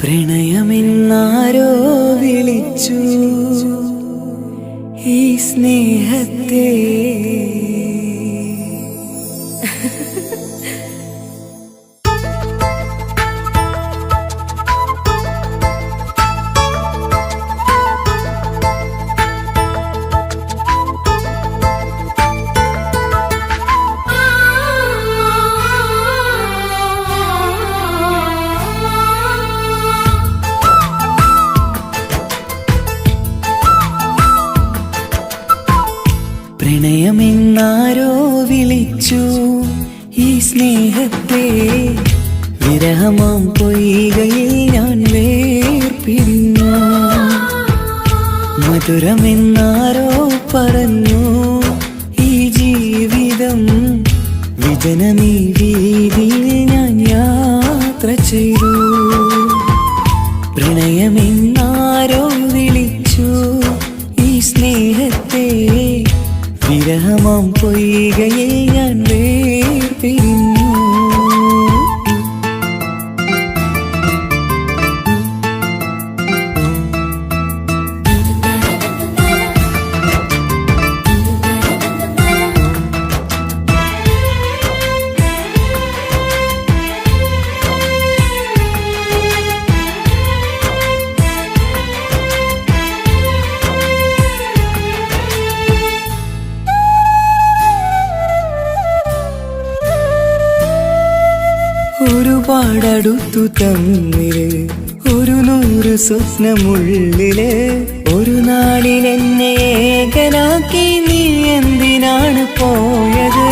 പ്രണയമെന്നാരോ വിളിച്ചു ഈ സ്നേഹത്തെ. പ്രണയമെന്നാരോ വിളിച്ചു ഈ സ്നേഹത്തെ. വിരഹമാം പൊയ്കയിൽ ഞാൻ വേർപിരിഞ്ഞു. മധുരമെന്നാരോ പറഞ്ഞു ഈ ജീവിതം. വിജനമീ വീതിയിൽ ഞാൻ യാത്ര ചെയ്തു. പ്രണയമെന്നാരോ വിളിച്ചു ഈ സ്നേഹത്തെ. വിരഹമാം പൊയ്കയിൽ ഞാൻ വേർപിരിഞ്ഞു. ഒരുപാടടുത്തു തമ്മില് 100 സ്വപ്നമുള്ളില്. ഒരു നാളിൽ എന്നെ ഏകനാക്കി നീ എന്തിനാണ് പോയത്?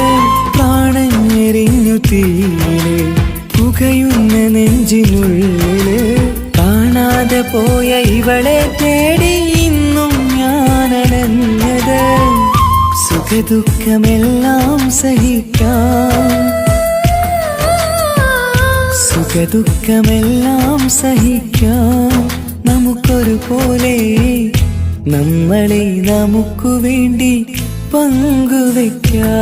പ്രാണഞ്ഞെറിഞ്ഞു തീയില് പുകയുന്ന നെഞ്ചിനുള്ളില്. കാണാതെ പോയ ഇവളെ തേടി ഇന്നും ഞാനലഞ്ഞത്. സുഖദുഃഖമെല്ലാം സഹിക്കാം, സുഖദുഃഖമെല്ലാം സഹിക്കാം നമുക്കൊരുപോലെ. നമ്മളെ നമുക്കു വേണ്ടി പങ്കുവെക്കാം.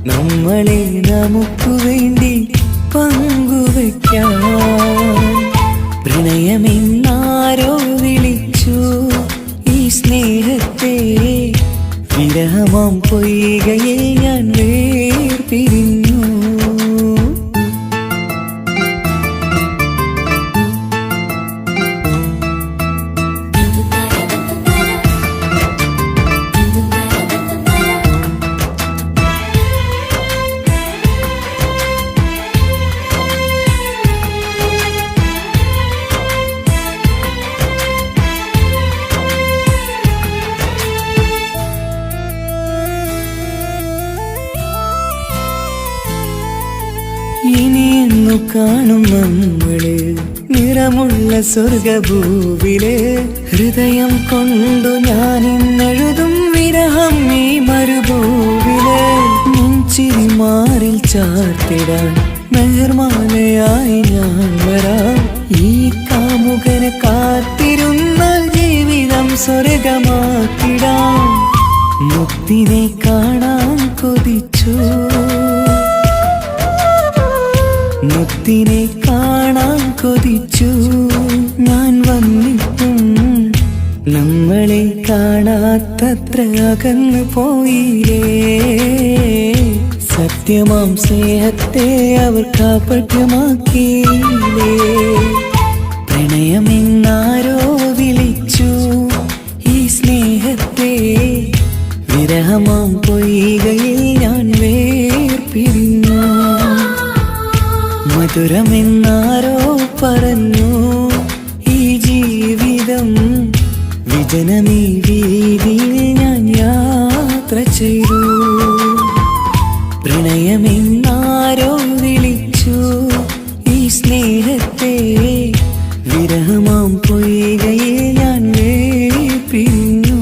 നമ്മളെ നമുക്കു വേണ്ടി പങ്കുവെക്കാം. പ്രണയമെന്നാരോ വിളിച്ചു ഈ സ്നേഹത്തെ. വിരഹമാം പൊയ്കയിൽ ഞാൻ വേർപിരിഞ്ഞു. ഇനിയെന്നു കാണും നമ്മള് നിറമുള്ള സ്വർഗഭൂവില്. ഹൃദയം കൊണ്ടു ഞാനിന്നെഴുതും വിരഹം ഈ മരുഭൂവില്. മുൻചിരി മാറിൽ ചാർത്തിടാൻ മെഹർമാലയായി ഞാൻ വരാം. ഈ കാമുകനെ കാത്തിരുന്നാൽ ജീവിതം സ്വർഗമാക്കിടാം. മുത്തിനെ കാണാൻ കൊതിച്ചു, മുത്തിനെ കാണാൻ കൊതിച്ചു. ഞാൻ വന്നിട്ടും നമ്മളെ കാണാത്തത്ര അകന്നു പോയില്ലേ. സത്യമാം സ്നേഹത്തെ അവർ കാപട്യമാക്കിയില്ലേ. പ്രണയമെന്നാരോ വിളിച്ചു ഈ സ്നേഹത്തെ. വിരഹമാം പൊയ്കയിൽ ഞാൻ വേർപിരിഞ്ഞു. മധുരമെന്നാരോ പറഞ്ഞു ഈ ജീവിതം. വിജനമീ വീതിയിൽ ഞാൻ യാത്ര ചെയ്തു. പ്രണയമെന്നാരോ വിളിച്ചു ഈ സ്നേഹത്തെ. വിരഹമാം പൊയ്കയിൽ ഞാൻ വേർപിരിഞ്ഞു.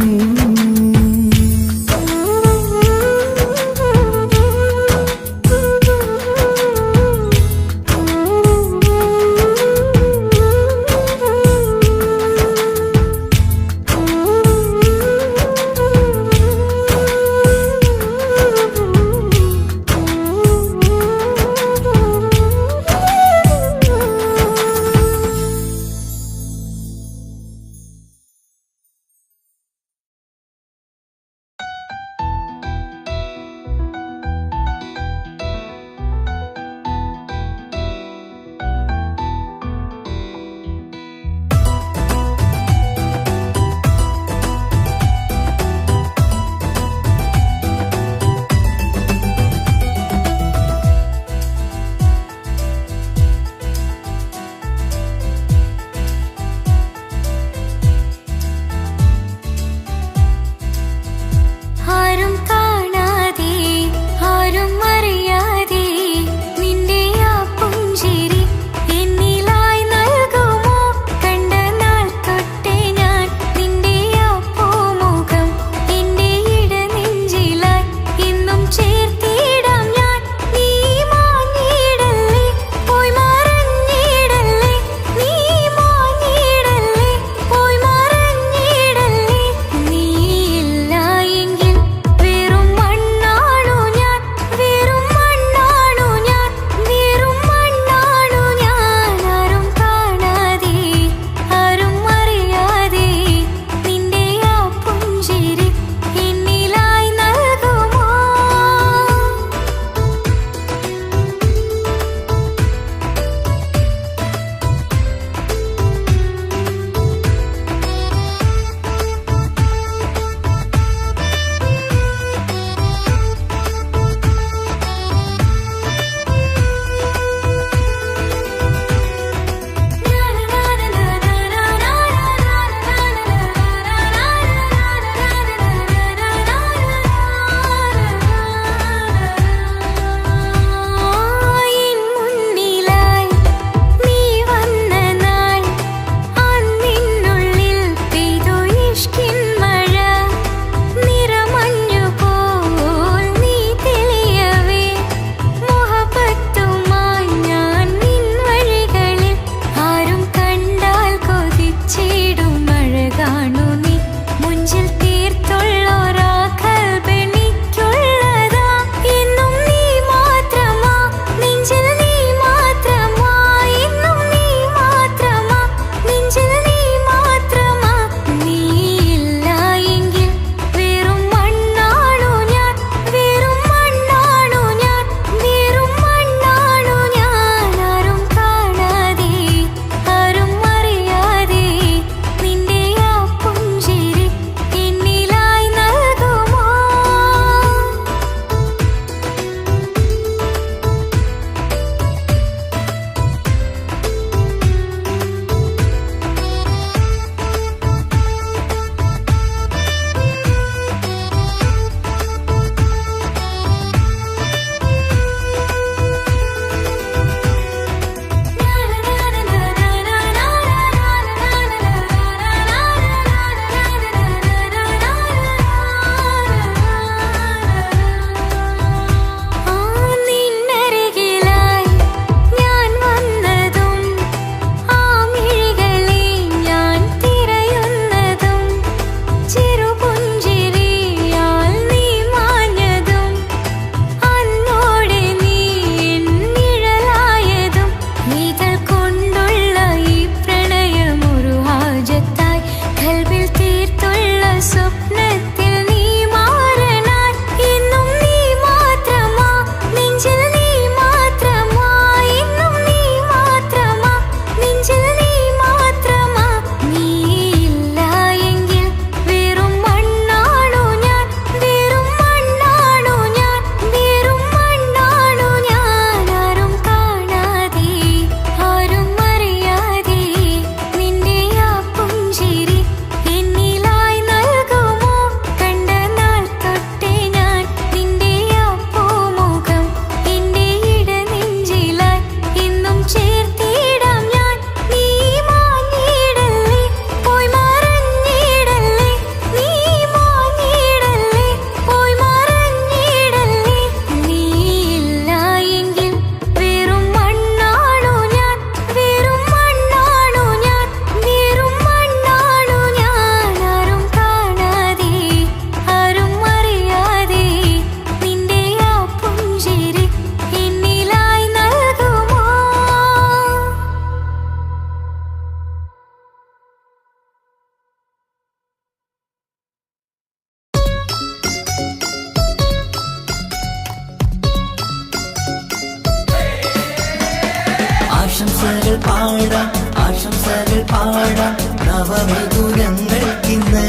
പാടാം ആശംസകൾ പാടാം നവമിഥുനങ്ങൾക്കിന്ന്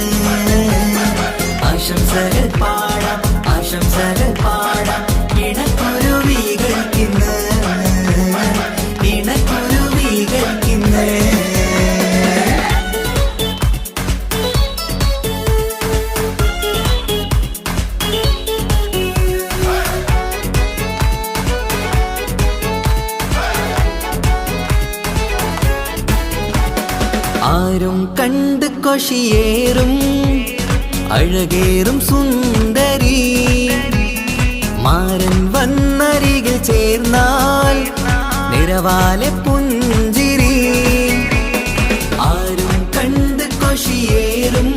ആശംസകൾ പാടാം ആശംസകൾ പാടാം ഇണക്കുരുവികൾക്കിന്ന് ഇണക്കുരുവികൾക്കിന്ന് ആരും കണ്ട് കൊഷിയേറും അഴകേറും സുന്ദരി മാരൻ വന്നരികിൽ ചേർന്നാൽ നിറവാലെ പുഞ്ചിരി ആരും കണ്ട് കൊഷിയേറും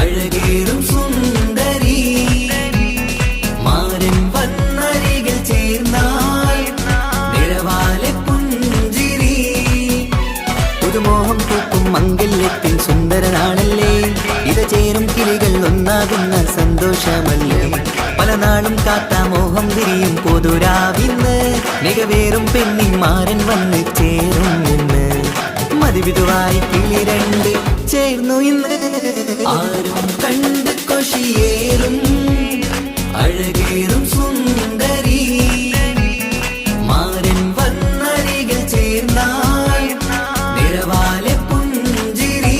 അഴകേറും സുന്ദരി മാരൻ വന്നരികിൽ ചേർന്നാൽ നിറവാലെ പുഞ്ചിരി പുതുമോഹം പൂക്കും മംഗല്യത്തിൻ സുന്ദരനാണല്ലേ ഇത് ചേരും കിളികൾ ഒന്നാകുന്ന സന്തോഷമല്ലേ പല നാളും കാത്ത മോഹം വിരിയും പൊതുരാവിന്ന് മികവേറും പെണ്ണിന്മാരൻ വന്ന് ചേരും ഇന്ന് മതിവിധുവായി കിളി രണ്ട് ചേർന്നു ഇന്ന് ആരും കണ്ട് കൊഷിയേറും അഴകേറും സുന്ദരി മാരൻ വന്നരികിൽ ചേർന്നാൽ നിറവാലെ പുഞ്ചിരി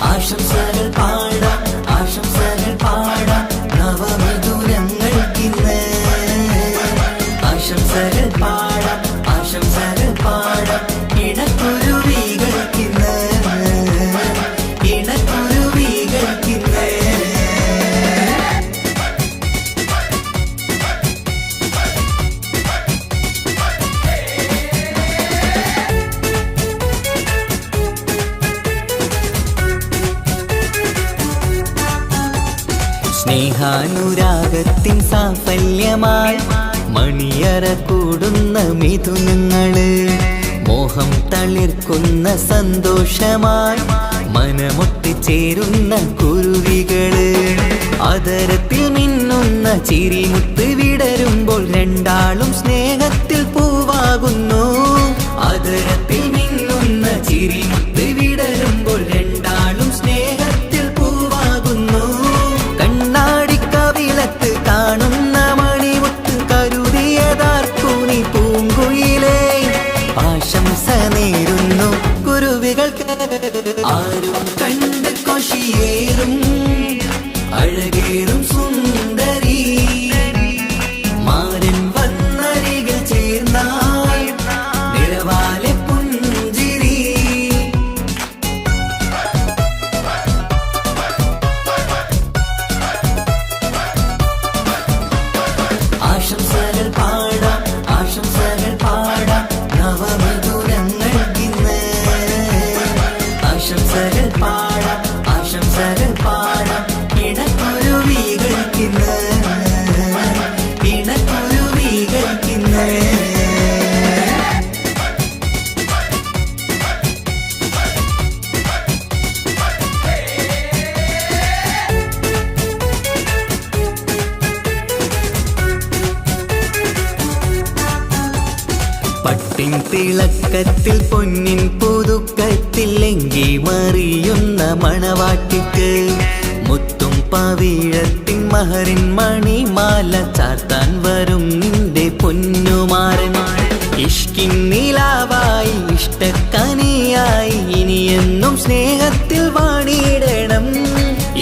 ആശംസകൾ പാടാം ആശംസകൾ പാടാം നവമിഥുനങ്ങൾക്കിന്ന് ആശംസകൾ പാടാം ആശംസകൾ പാടാം ഇണക്കുരുവികൾക്കിന്ന് ഇണക്കുരുവികൾക്കിന്ന് സ്നേഹാനുരാഗത്തിൻ സാഫല്യമായി മണിയറ കൂടുന്ന മിഥുനങ്ങള് മോഹം തളിർക്കുന്ന സന്തോഷമായി മനമൊട്ടിച്ചേരുന്ന കുരുവികള് അതരത്തിൽ മിന്നുന്ന ചിരിമുത്ത് വിടരുമ്പോൾ രണ്ടാളും സ്നേഹത്തിൽ പൂവാകുന്നു അതരത്തിൽ മിന്നുന്ന ചിരിമുത്ത് വിടരുമ്പോൾ രണ്ടാളും സ്നേഹത്തിൽ പൂവാകുന്നു കണ്ണാടിക്കവിളത്ത് കാണുന്ന മണിമുത്ത് കരുതിയതാർക്കൂനി പൂങ്കുയിലേ ആശംസ നേരുന്നു കുരുവികൾക്ക് ആരും കണ്ട് കൊഷിയേറും അഴകേറും സുന്ദരി മാരൻ വന്നരികിൽ ചേർന്നാൽ നിറവാലെ പുഞ്ചിരി ആശംസകൾ പാടാം ആശംസകൾ പാടാം നവമിഥുനങ്ങൾക്കിന്ന് ആശംസകൾ പാടാം ആശംസകൾ പാടാം ഇണക്കുരുവികൾക്കിന്ന് ഇണക്കുരുവികൾക്കിന്ന് പട്ടിൻ തിളക്കത്തിൽ പൊന്നിൻ പുതുക്കത്തിൽ എങ്കി മറിയുന്ന മണവാട്ടിക്ക് മുത്തും പവിഴത്തിൻ മഹറിൻ മണിമാല ചാർത്താൻ വരും നിന്റെ പൊന്നുമാരൻ ഇഷ്കിൻ നിലാവായി ഇഷ്ടക്കനിയായി ഇനിയെന്നും സ്നേഹത്തിൽ വാണിടണം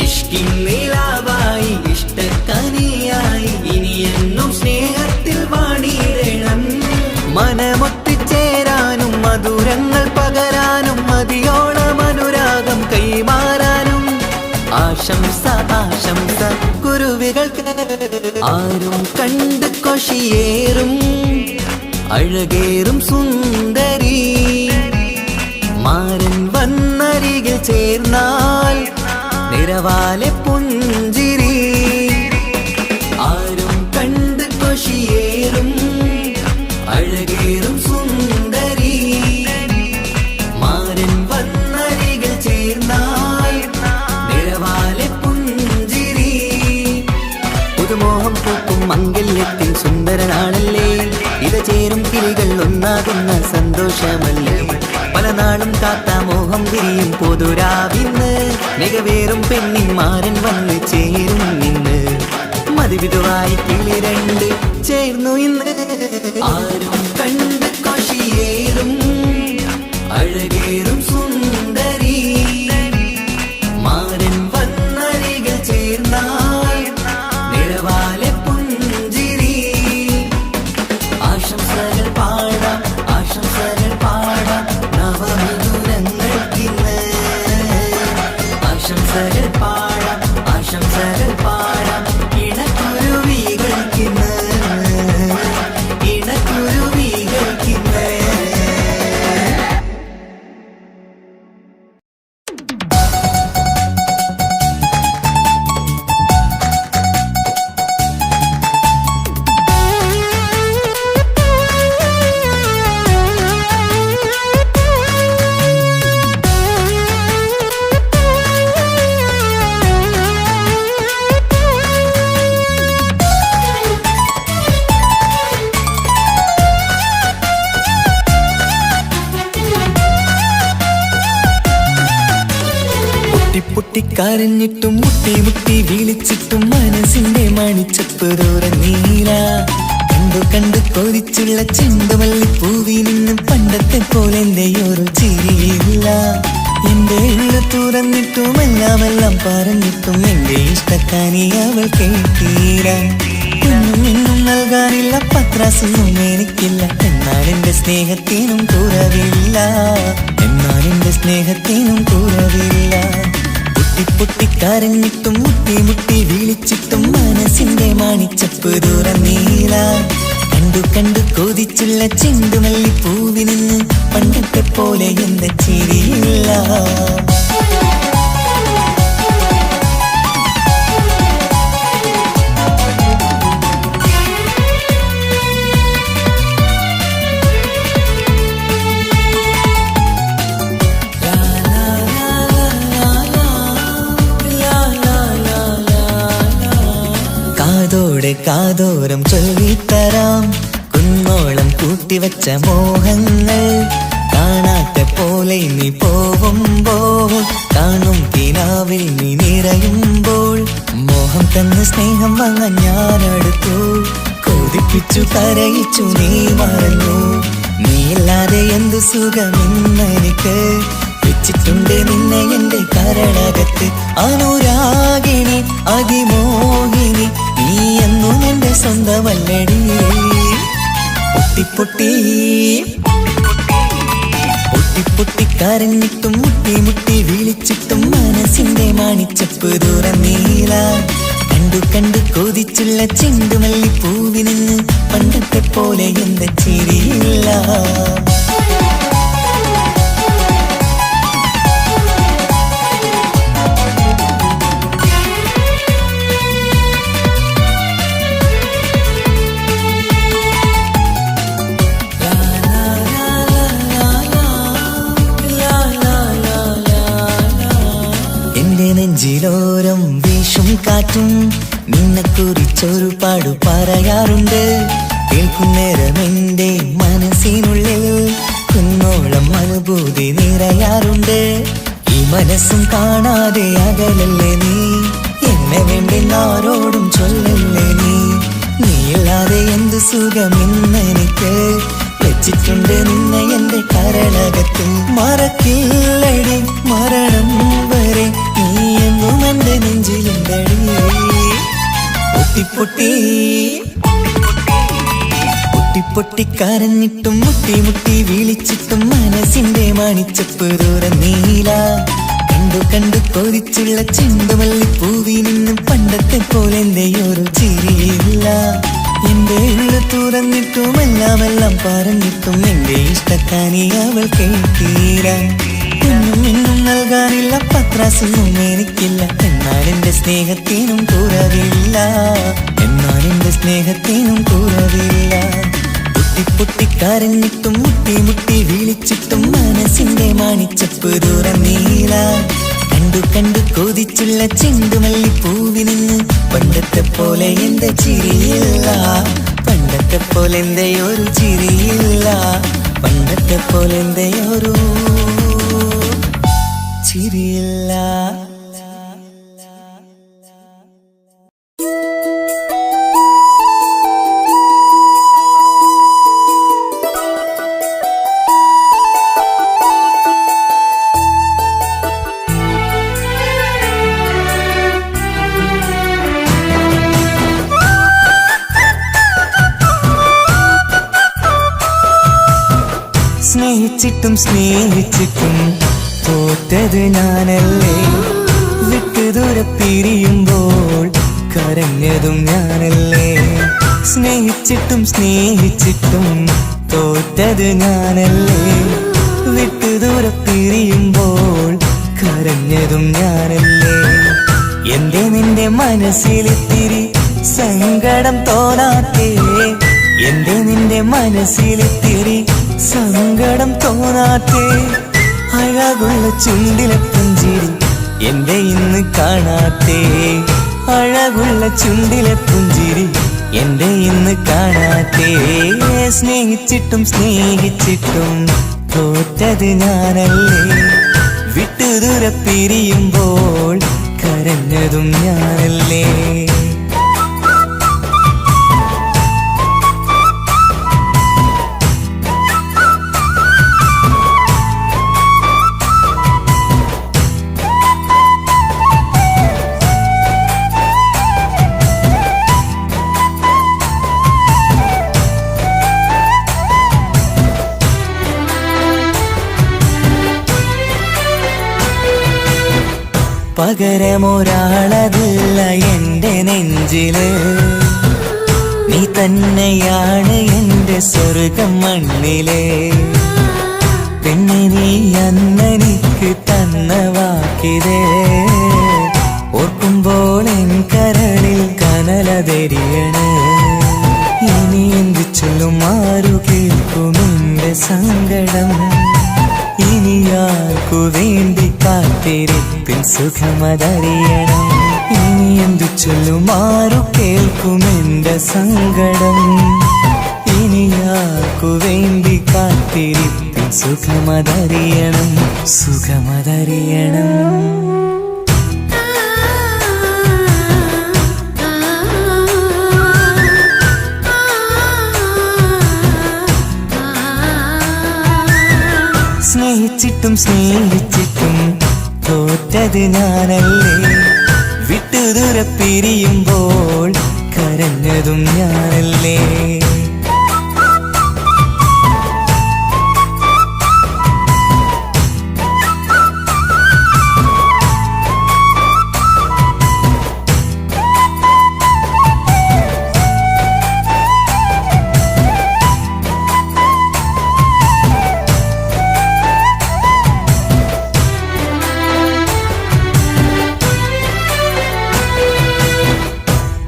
ഇഷ്കിൻ നിലാവായി ഇഷ്ടക്കനിയായി ഇനിയെന്നും സ്നേഹത്തിൽ വാണിടണം മനമൊത്തിച്ചേരാനും മധുരങ്ങൾ പകരാനും മതിയോളം അനുരാഗം കൈമാറാനും ആശംസ ആശംസ കുരുവികൾക്ക് ആരും കണ്ട് കൊഷിയേറും അഴകേറും സുന്ദരി മാരൻ വന്നരികിൽ ചേർന്നാൽ നിറവാലെ പുഞ്ചിരി ആരും കണ്ട് കൊഷിയേറും അഴകേറും സുന്ദരി മാരൻ വന്നരികിൽ ചേർന്നാൽ നിറവാലെ പുഞ്ചിരി വിരിയും പൊതുരാവിന്ന് മികവേറും പെണ്ണിന്മാരൻ വന്ന് ചേരും നിന്ന് മതിവിധുവായി കിളി രണ്ട് ചേർന്നു ഇന്ന് ആരും കണ്ട് കൊഷിയേറും അഴകേറും സുന്ദരി മാരൻ വന്നരികൾ ചേർന്നാൽ നിഴവാലെ പുഞ്ചിരി ആശംസകൾ പാടാം ആശംസകൾ പാടാം നവമിഥുനങ്ങൾക്കിന്ന് ആശംസകൾ പാടാം ആശംസകൾ പാടാം ഇണക്കുരുവികൾക്കിന്ന് ഇണക്കുരുവികൾക്കിന്ന് പൊട്ടിക്കരഞ്ഞിട്ടും മുട്ടി മുട്ടി വിളിച്ചിട്ടും മനസ്സിന്റെ മണിച്ചപ്പ് തുറന്നീല കണ്ടു കണ്ടു കൊതിച്ചുള്ള ചെണ്ടുമല്ലിപ്പൂവിൽ നിന്നും പണ്ടത്തെ പോലെ എന്റെ ഒരു ചിരിയില്ല എന്റെ ഉള്ളു തുറന്നിട്ടും എല്ലാം പറഞ്ഞിട്ടും എന്റെ ഇഷ്ടക്കാനി അവൾ കേട്ടീര ഒന്നും നൽകാനില്ല പത്രാസൊന്നും എനിക്കില്ല എന്നാൽ എന്റെ സ്നേഹത്തിനും കുറവില്ല എന്നാൽ എന്റെ സ്നേഹത്തിനും കുറവില്ല പൊട്ടിക്കരഞ്ഞിട്ടും മുട്ടി മുട്ടി വിളിച്ചിട്ടും മനസ്സിന്റെ മാണിച്ചപ്പ് തുറന്നീല കണ്ടു കണ്ടു കൊതിച്ചുള്ള ചെണ്ടുമല്ലിപ്പൂവിൽ നിന്ന് പണ്ടത്തെ പോലെ എന്റെ ചിരിയില്ല കാതോരം ചൊല്ലിത്തരാം കുന്നോളം കൂട്ടിവച്ച മോഹങ്ങൾ കാണാത്ത പോലെ നീ പോവുമ്പോൾ കാണും കിനാവിൽ നീ നിറയുമ്പോൾ മോഹം തന്ന സ്നേഹം വാങ്ങാൻ ഞാനടുത്തു കൊതിപ്പിച്ചു കരയിച്ചു നീ മറന്നു നീയില്ലാതെ എന്തു സുഖമെന്നെനിക്ക് വെച്ചിട്ടുണ്ട് നിന്നെ എന്റെ കരളകത്ത് അനുരാഗിണി അതിമോഹിനി നീ എന്നും എന്റെ സ്വന്തമല്ലടി പൊട്ടിക്കരഞ്ഞിട്ടും മുട്ടി മുട്ടി വിളിച്ചിട്ടും മനസ്സിന്റെ മാണിച്ചപ്പ് തുറന്നീല കണ്ടു കണ്ടു കൊതിച്ചുള്ള ചെണ്ടുമല്ലിപ്പൂവിൽ നിന്ന് പണ്ടത്തെ പോലെ എന്റെ ചിരിയില്ല നെഞ്ചിലോരം വീശും കാറ്റും നിന്നെക്കുറിച്ചൊരു പാടു പറയാറുണ്ട് കേൾക്കുന്നേരം എന്റെ മനസ്സിനുള്ളിൽ കുന്നോളം അനുഭൂതി നിറയാറുണ്ട് ഈ മനസ്സും കാണാതെ അകലല്ലേ നീ എന്നെ വേണ്ടി ആരോടും ചൊല്ലല്ലേ നീയില്ലാതെ എന്ത് സുഖമെന്നെനിക്ക് വെച്ചിട്ടുണ്ട് നിന്നെ എന്റെ കരളകത്തിൽ മറക്കില്ലടി മരണം വരെ നീ എന്നും എന്റെ നെഞ്ചിലുണ്ടടി പൊട്ടിക്കരഞ്ഞിട്ടും മുട്ടി മുട്ടി വിളിച്ചിട്ടും മനസ്സിന്റെ മാണിച്ചപ്പ് തുറന്നീല കണ്ടു കണ്ടു കൊതിച്ചുള്ള ചെണ്ടുമല്ലിപ്പൂവിൽ നിന്നും പണ്ടത്തെ പോലെ എന്റെ ഒരു ചിരിയില്ല എന്റെ ഉള്ളു തുറന്നിട്ടും എല്ലാം പറഞ്ഞിട്ടും എന്റെ ഇഷ്ടക്കാനി അവൾ കേട്ടീര ഒന്നും നൽകാനില്ല പത്രാസൊന്നും എനിക്കില്ല എന്നാൽ എന്റെ സ്നേഹത്തിനും കുറവില്ല എന്നാൽ എന്റെ സ്നേഹത്തിനും കുറവില്ല പൊട്ടിക്കരഞ്ഞിട്ടും മുട്ടി മുട്ടി വിളിച്ചിട്ടും മനസ്സിന്റെ മാണിച്ചപ്പ് തുറന്നീല കണ്ടു കണ്ടു കൊതിച്ചുള്ള ചെണ്ടുമല്ലിപ്പൂവിൽ നിന്ന് പണ്ടത്തെ പോലെ എന്റെ ചിരിയില്ല പണ്ടത്തെ പോലെ എന്റെ ഒരു ചിരിയില്ല പണ്ടത്തെ പോലെ എന്റെ ഒരു ചിരിയില്ല. സ്നേഹിച്ചിട്ടും സ്നേഹിച്ചിട്ടും തോറ്റത് ഞാനല്ലേ, വിട്ടു ദൂരെ പിരിയുമ്പോൾ കരഞ്ഞതും ഞാനല്ലേ. സ്നേഹിച്ചിട്ടും സ്നേഹിച്ചിട്ടും തോറ്റത് ഞാനല്ലേ, വിട്ടു ദൂരെ പിരിയുമ്പോൾ കരഞ്ഞതും ഞാനല്ലേ. എന്റെ നിന്റെ മനസ്സിലിത്തിരി സങ്കടം തോന്നാത്തേ, എന്റെ നിന്റെ മനസ്സിലിത്തിരി സങ്കടം തോന്നാത്തേ. അഴകുള്ള ചുണ്ടിലെ പുഞ്ചിരി എന്റെ ഇന്ന് കാണാത്തേ, അഴകുള്ള ചുണ്ടിലെ പുഞ്ചിരി എന്റെ ഇന്ന് കാണാത്തേ. സ്നേഹിച്ചിട്ടും സ്നേഹിച്ചിട്ടും തോറ്റത് ഞാനല്ലേ, വിട്ടു ദൂരെ പിരിയുമ്പോൾ കരഞ്ഞതും ഞാനല്ലേ. പകരമൊരാളതില്ല എന്റെ നെഞ്ചില്, നീ തന്നെയാണ് എന്റെ സ്വർഗം മണ്ണിലെ. പിന്നെ നീ അന്നെനിക്ക് തന്ന വാക്കിതേ, ഓർക്കുമ്പോൾ എൻ കരളിൽ കനലതെരിയണ്. ഇനി എന്ത് ചൊല്ലും, ആരു കേൾക്കും എന്റെ സങ്കടം, ഇനിയാർക്കു വേണ്ടി കാത്തിരിപ്പിൻ സുഖമതറിയണം. ഇനി എന്തു ചൊല്ലും, ആരു കേൾക്കും എന്റെ സങ്കടം, ഇനിയാർക്കു വേണ്ടി കാത്തിരിപ്പിൻ സുഖമതറിയണം, സുഖമതറിയണം. സ്നേഹിച്ചിട്ടും സ്നേഹിച്ചിട്ടും തോറ്റത് ഞാനല്ലേ, വിട്ടു ദൂരെ പിരിയുമ്പോൾ കരഞ്ഞതും ഞാനല്ലേ.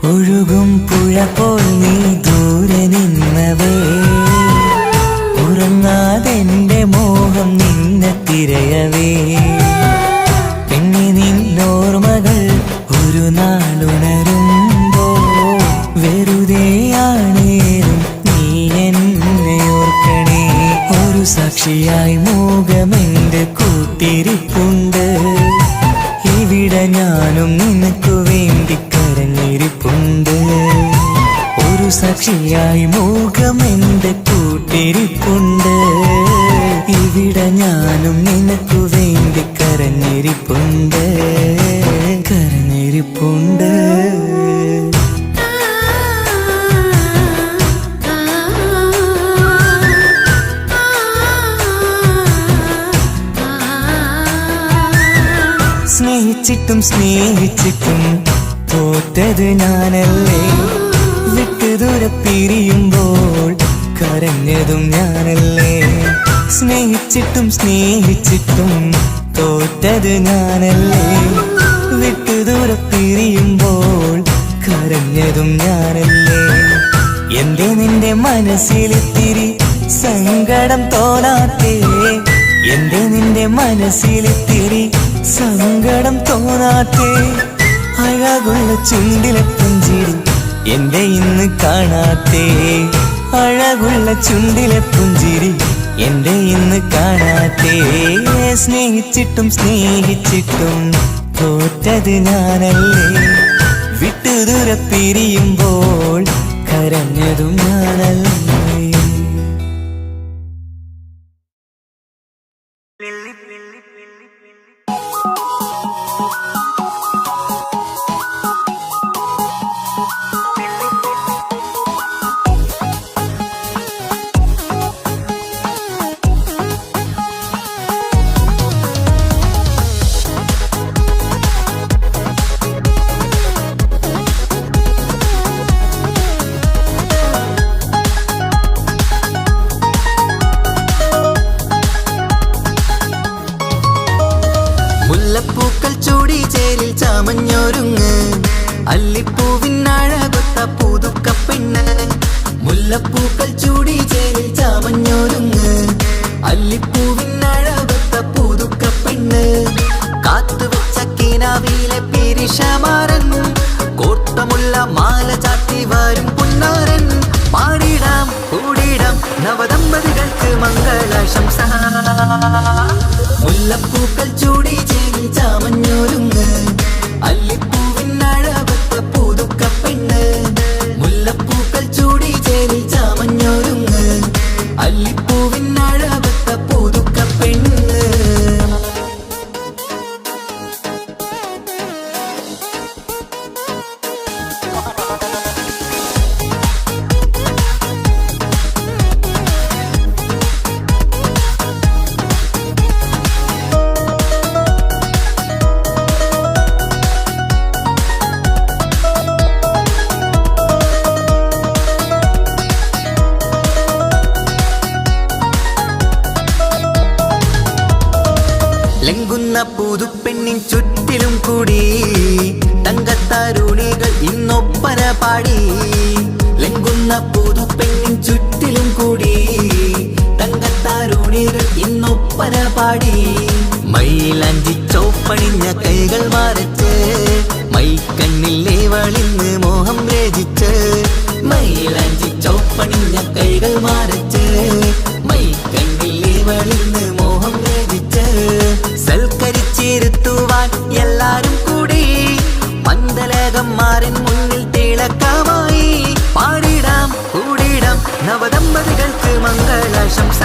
ഒഴുകും പുഴ പോൽ നീ ദൂരെ നിന്നവേ, ഉറങ്ങാതെന്റെ മോഹം നിന്നെ തിരയവേ. പിന്നെ നിന്നോർമ്മകൾ ഒരു നാളുണരുമ്പോ, വെറുതെയാണേലും നീ എന്നെ ഓർക്കണേ. ഒരു സാക്ഷിയായി മോഹമെന്റെ കൂട്ടിരിപ്പുണ്ട്, ഇവിടെ ഞാനും നിനക്കു വേണ്ടി കരഞ്ഞിരിപ്പുണ്ട്. ഒരു സാക്ഷിയായി മോഹമെന്റെ കൂട്ടിരിപ്പുണ്ട്, ഇവിടെ ഞാനും നിനക്കു വേണ്ടി കരഞ്ഞിരിപ്പുണ്ട്, കരഞ്ഞിരിപ്പുണ്ട്. സ്നേഹിച്ചിട്ടും സ്നേഹിച്ചിട്ടും തോറ്റത് ഞാനല്ലേ, വിട്ടു ദൂരെ പിരിയുമ്പോൾ കരഞ്ഞതും ഞാനല്ലേ. സ്നേഹിച്ചിട്ടും സ്നേഹിച്ചിട്ടും തോറ്റത് ഞാനല്ലേ, വിട്ടു ദൂരെ പിരിയുമ്പോൾ കരഞ്ഞതും ഞാനല്ലേ. എന്റെ നിന്റെ മനസ്സിലിത്തിരി സങ്കടം തോന്നാത്തേ, എന്റെ നിന്റെ മനസ്സിലിത്തിരി സങ്കടം തോന്നാത്തേ. അഴകുള്ള ചുണ്ടിലെ പുഞ്ചിരി എന്റെ ഇന്ന് കാണാത്തേ, അഴകുള്ള ചുണ്ടിലെ പുഞ്ചിരി എന്റെ ഇന്ന് കാണാത്തേ സ്നേഹിച്ചിട്ടും സ്നേഹിച്ചിട്ടും തോറ്റത് ഞാനല്ലേ വിട്ടുദൂര പിരിയുമ്പോൾ കരഞ്ഞതും ഞാനല്ലേ മുല്ലപ്പൂക്കൾ ചൂടി ചേലിൽ ചാമഞ്ഞൊരുങ്ങ് അല്ലിപ്പൂവിനഴകൊത്ത പുതുക്കപ്പെണ്ണ് മുല്ലപ്പൂക്കൾ ചൂടി ചേലിൽ ചാമഞ്ഞൊരുങ്ങ് അല്ലിപ്പൂവിനഴകൊത്ത പുതുക്കപ്പെണ്ണ് കാത്തുവെച്ച കിനാവിലെ പെരിഷമാരൻ കോട്ടമുള്ള മാല ചാത്തി വരും പുന്നാരൻ പാടിടാം കൂടിടാം നവദമ്പതികൾക്ക് മംഗളാശംസ മുല്ലപ്പൂക്കൾ ചൂടി ചേരി ചാമഞ്ഞൊരുങ്ങ് അല്ലിപ്പൂവിനഴകൊത്ത പുതുക്കപ്പെണ്ണ് മുല്ലപ്പൂക്കൾ ചൂടി ചേരി ചാമഞ്ഞൊരുങ്ങ് അല്ലിപ്പൂവിനഴകൊത്ത പുതുക്കപ്പെണ്ണ് ലംഘുന്ന പുതുപ്പെണ്ണിൻ ചുറ്റിലും കൂടി തങ്കത്താരുണികൾ ഇന്നൊപ്പന പാടി ലംഘുന്ന പുതുപ്പെണ്ണിൻ ചുറ്റിലും കൂടി തങ്കത്താരുണികൾ ഇന്നൊപ്പന പാടി മയിലാഞ്ചി ചോപ്പണിഞ്ഞ കൈകൾ മറച്ച് മൈക്കണ്ണിലെ വളിന്ന് മോഹം രചിച്ച് മയിലാഞ്ചി ചോപ്പണിഞ്ഞ കൈകൾ മറച്ച് മൈക്കണ്ണിലെ വളിന്ന് മോഹം രചിച്ച് സൽക്കരിച്ചിരുത്തുവാൻ എല്ലാരും കൂടി പന്തലകന്മാരൻ മുന്നിൽ തിളക്കമായി പാടിടാം കൂടിടാം നവദമ്പതികൾക്ക് മംഗളാശംസ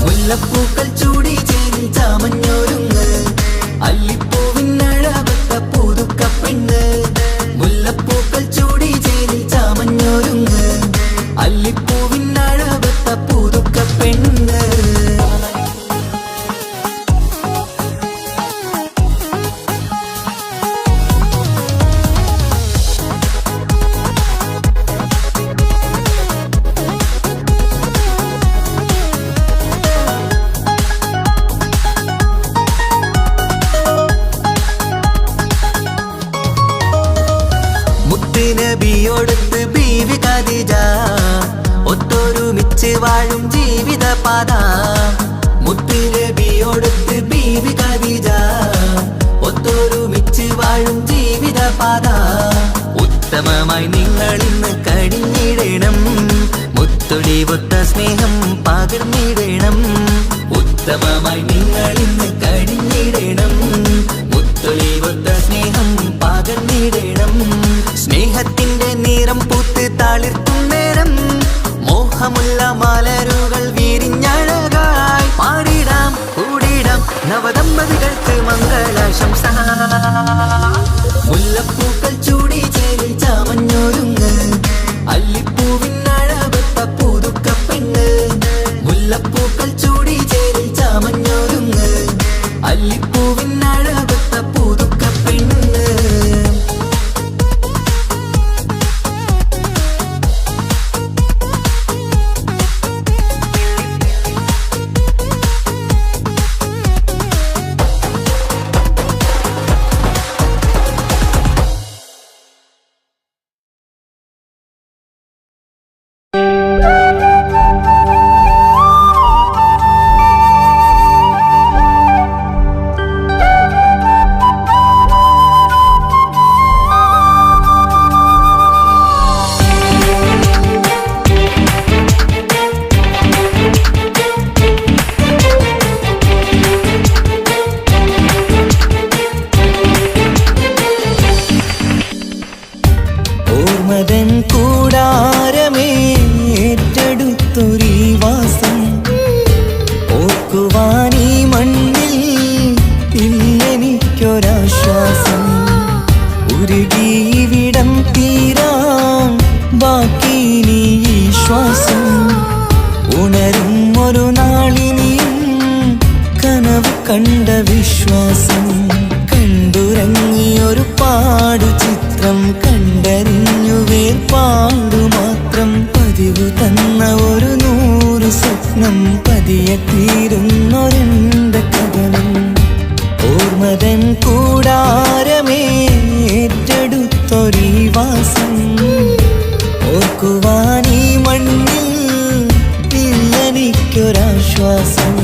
മുല്ലപ്പൂക്കൾ ചൂടി ചേരി ചാമഞ്ഞൊരുങ്ങ് അല്ലിപ്പൂവിനഴകൊത്ത പുതുക്കപ്പെണ്ണ് മുല്ലപ്പൂക്കൾ ചൂടി ചേരി ചാമഞ്ഞൊരുങ്ങ് അല്ലിപ്പൂവിനഴകൊത്ത പുതുക്കപ്പെണ്ണ് നബിയോടൊത്ത് ബീവി ഖദീജ ഒത്തൊരുമിച്ച് വാഴും ജീവിത പാത മുത്ത് നബിയോടൊത്ത് ബീവി ഖദീജ ഒത്തൊരുമിച്ച് വാഴും ജീവിത പാത ഉത്തമമായി നിങ്ങൾ ഇന്ന് കഴിഞ്ഞിടണം മുത്തൊടിവൊത്ത സ്നേഹം പകർന്നിടണം ഉത്തമമായി നിങ്ങൾ ഇന്ന് കഴിഞ്ഞിടണം മുത്തൊടിവൊത്ത സ്നേഹം പകർന്നിടണം സ്നേഹത്തിന്റെ നിറം പൂത്ത് താളിർത്തും നേരം മോഹമുള്ള മലരുകൾ വിരിഞ്ഞഴകായി പാടിടാം കൂടിടാം നവദമ്പതികൾക്ക് മംഗളാശംസ മുല്ലപ്പൂക്കൾ ചൂടി ചേരി ചാമഞ്ഞൊരുങ്ങ് അല്ലിപ്പൂവിനഴകൊത്ത പുതുക്കപ്പെണ്ണ് മുല്ലപ്പൂക്കൾ ചൂടി ചേരി ചാമഞ്ഞൊരുങ്ങ് അല്ലിപ്പൂവിനഴകൊത്ത പുതുക്കപ്പെണ്ണ് ഉരുകിയിവിടം തീരാൻ ബാക്കി നീ ഈ ശ്വാസം. ഉണരും ഒരു നാളിനിയും കനവ് കണ്ട വിശ്വാസം. കണ്ടുറങ്ങിയൊരു പാടു ചിത്രം കണ്ടറിഞ്ഞു വേർപാടു മാത്രം. പതിവ് തന്ന ഒരു 100 സ്വപ്നം പതിയെ തീരുന്നൊരെന്റെ കഥനം. ഓർമ്മതൻ കൂടാരമേ ഏറ്റെടുത്തൊരീ വാസം. ഓർക്കുവാനീ മണ്ണിൽ ഇല്ലെനിക്കൊരാശ്വാസം.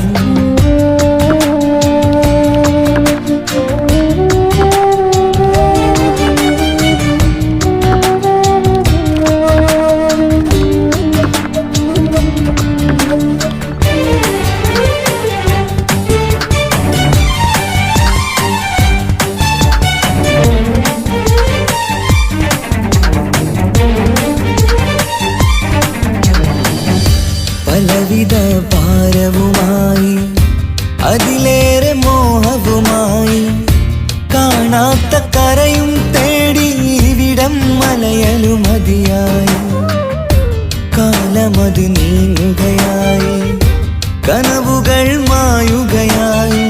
പലവിധ ഭാരവുമായി അതിലേറെ മോഹവുമായി കാണാത്ത കരയും തേടി ഇവിടം മലയലു മതിയായി. കാലമത് നീങ്ങുകയായി, കനവുകൾ മായുകയായി.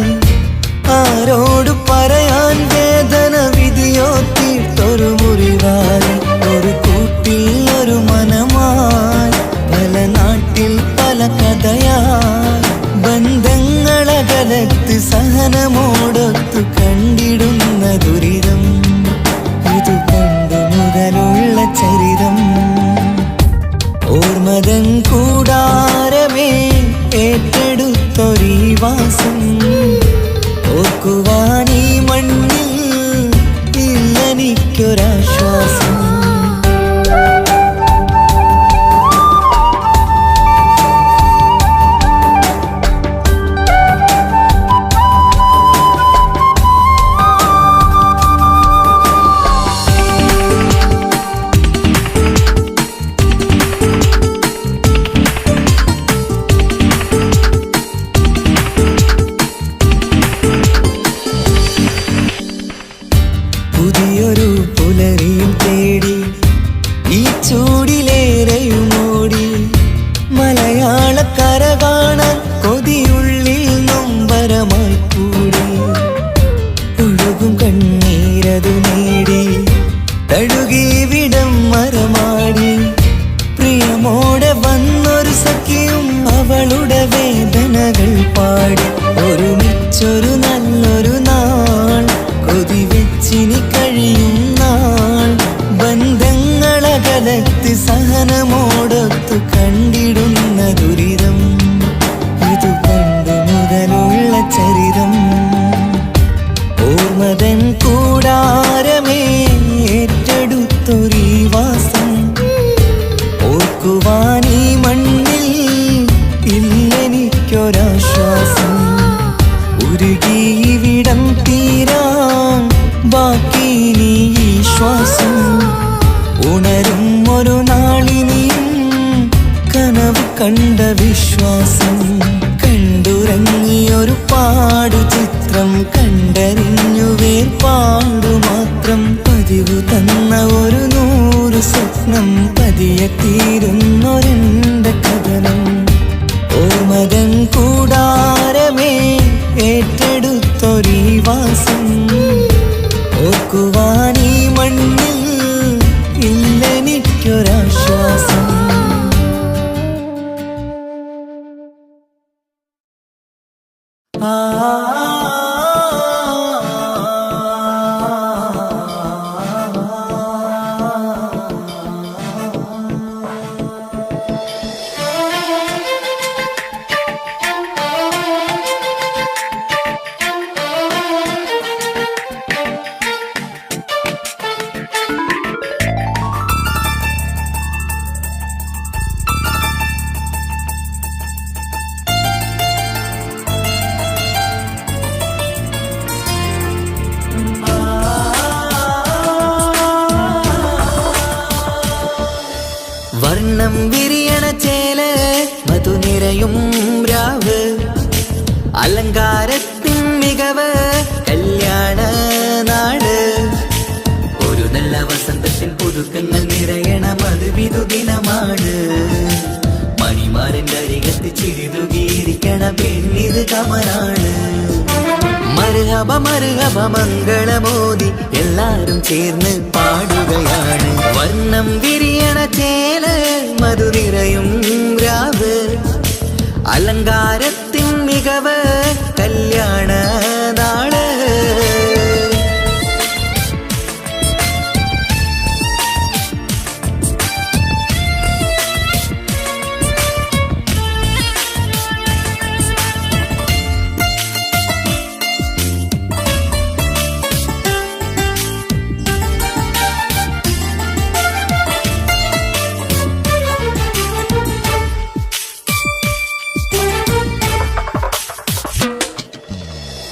ആരോട് പറയാൻ വേദന വിധിയോ തീർത്തൊരു മുറിവായി. ഒരു കൂട്ടിൽ ഒരു മനമായി പല നാട്ടിൽ പല കഥയായി. ബന്ധങ്ങളകലത്ത് സഹനമോടൊത്തു കണ്ടിടുന്ന ദുരിതം. ഇത് പണ്ടു മുതലുള്ള ചരിതം. ഓർമ്മതൻ കൂടാരമേ ഏറ്റെടുത്തൊരീ വാസം. ഓർക്കുവാനീ മണ്ണിൽ ഇല്ലെനിക്കൊരാശ്വാസം. പുതിയൊരു പുലരിയും തേടി ഈ ചൂടിലേറെയുമോടി. മലയാളക്കര കാണാൻ കൊതിയുള്ളിൽ നൊമ്പരമായി കൂടി. ഒഴുകും കണ്ണീരതു നേടി തഴുകിവിടം മരമാടി. പ്രിയമോടെ വന്നൊരു സഖിയും അവളുടെ വേദനകൾ പാടി. ഒരുമിച്ചൊരു നല്ലൊരു നാൾ കൊതി വെച്ചിനി കഴിയും നാൾ. ബന്ധങ്ങളകലത്ത് സഹനമോടൊത്തു കണ്ടിടുന്ന ദുരിതം. ഇത് പണ്ടു മുതലുള്ള ചരിതം. ഓർമ്മതൻ കൂടാരമേ ഏറ്റെടുത്തൊരീ വാസം. ഓർക്കുവാനീ മണ്ണിൽ ഇല്ലെനിക്കൊരാശ്വാസം. ഉരുകിയിവിടം തീരാൻ ബാക്കി നീ ഈ ശ്വാസം. ഉണരും ഒരു നാളിനിയും കനവ് കണ്ട വിശ്വാസം. കണ്ടുറങ്ങിയൊരു പാടു ചിത്രം കണ്ടറിഞ്ഞു വേർപാടു മാത്രം. പതിവ് തന്ന ഒരു 100 സ്വപ്നം പതിയെ തീരുന്നൊരെന്റെ കഥനം. ഓർമ്മതൻ കൂടാരമേ ഏറ്റെടുത്തൊരീ വാസം. ഓർക്കുവാനീ മണ്ണിൽ ഇല്ലെനിക്കൊരാശ്വാസം. വർണ്ണം വിരിയണ ചേല മധുനിരയും രാവ് അലങ്കാരത്തിൻ മികവ് കല്യാണ നാട് ഒരു വസന്തത്തിൽ പുതുക്കങ്ങൾ നിറയണ മധുവിധു ദിനമാണ് മണിമാരന്റെ അരികത്ത് ചിരിതുകിയിരിക്കണ പെണ്ണിത് കമലാണ് മർഹബ മർഹബ മംഗളമോദി എല്ലാരും ചേർന്ന് പാടുകയാണ് വർണ്ണം വിരിയണ ചേല മധു നിറയും രാവ് അലങ്കാരത്തിൻ മികവ് കല്യാണ നാള്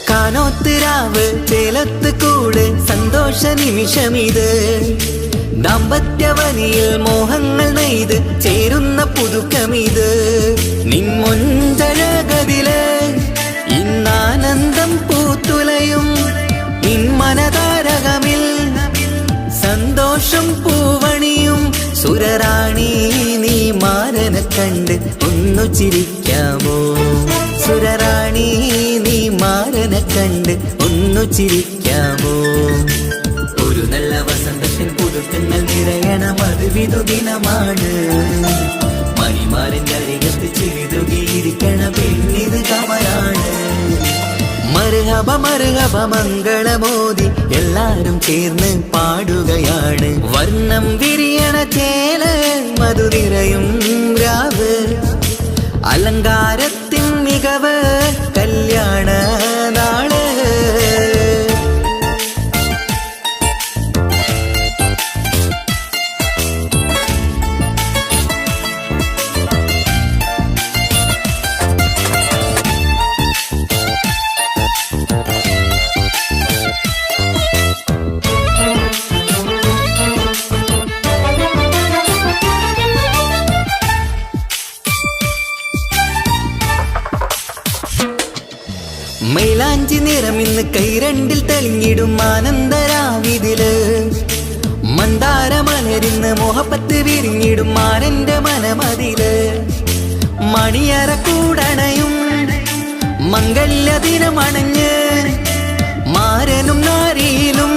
കാനോത്തിരാവ് ചേലത്ത് കൂട് സന്തോഷ നിമിഷമിത് ദാമ്പത്യവനിയിൽ മോഹങ്ങൾ നെയ്ത് ചേരുന്ന പുതുക്കമിത് നിൻമൊഞ്ചഴകതില് ഇന്നാനന്ദം പൂത്തുലയും നിൻമനതാരകമിൽ സന്തോഷം പൂവണിയും സുരറാണി നീ മാരനെ കണ്ട് ഒന്നു ചിരിക്കാമോ സുരറാണി നീ മാരനെ കണ്ട് ഒന്നു ചിരിക്കാമോ ഒരു നല്ല വസന്തത്തിൽ പുതുക്കങ്ങൾ നിറയണ മധുവിധു ദിനമാണ് മണിമാരന്റെ അരികത്ത് ചിരിതുകിയിരിക്കണ പെണ്ണിത് കമലാണ് മർഹബ മർഹബ മംഗളമോദി എല്ലാരും ചേർന്ന് പാടുകയാണ് വർണ്ണം വിരിയണ ചേല മധു നിറയും രാവ് അലങ്കാരത്തിൻ മികവ് കല്യാണ നാള് മൈലാഞ്ചി നിറമിന്ന് കൈരണ്ടിൽ തെളിഞ്ഞിടും ആനന്ദരാവിതില് മന്ദാരമലരിന്ന് മോഹപ്പത്ത് വിരിഞ്ഞിടും മാരന്റെ മനമതില് മണിയറ കൂടണയും മംഗല്യദിനമണഞ്ഞ് മാരനും നാരിയിലും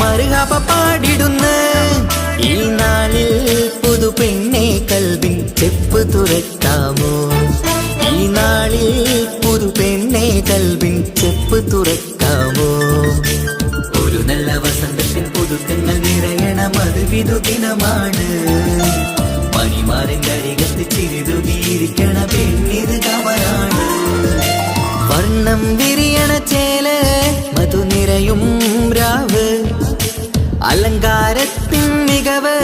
മർഹബ പാടിടുന്ന ഈ നാളിൽ പുതു പെണ്ണെ കൽവിൻ ചെപ്പ് തുറക്കാമോ ഈ നാളിൽ പുതു പെണ്ണെ കൽവിൻ ചെപ്പ് തുറക്കാമോ ഒരു നല്ല വസന്തത്തിൽ പുതുക്കങ്ങൾ നിറയണ മധുവിധു ദിനമാണ് മണിമാരന്റെ അരികത്ത് ചിരിതുകിയിരിക്കണ പെണ്ണിത് കമലാണ് വർണ്ണം വിരിയണ ചേല മധു നിറയും രാവ് അലങ്കാരത്തിൻ മികവ്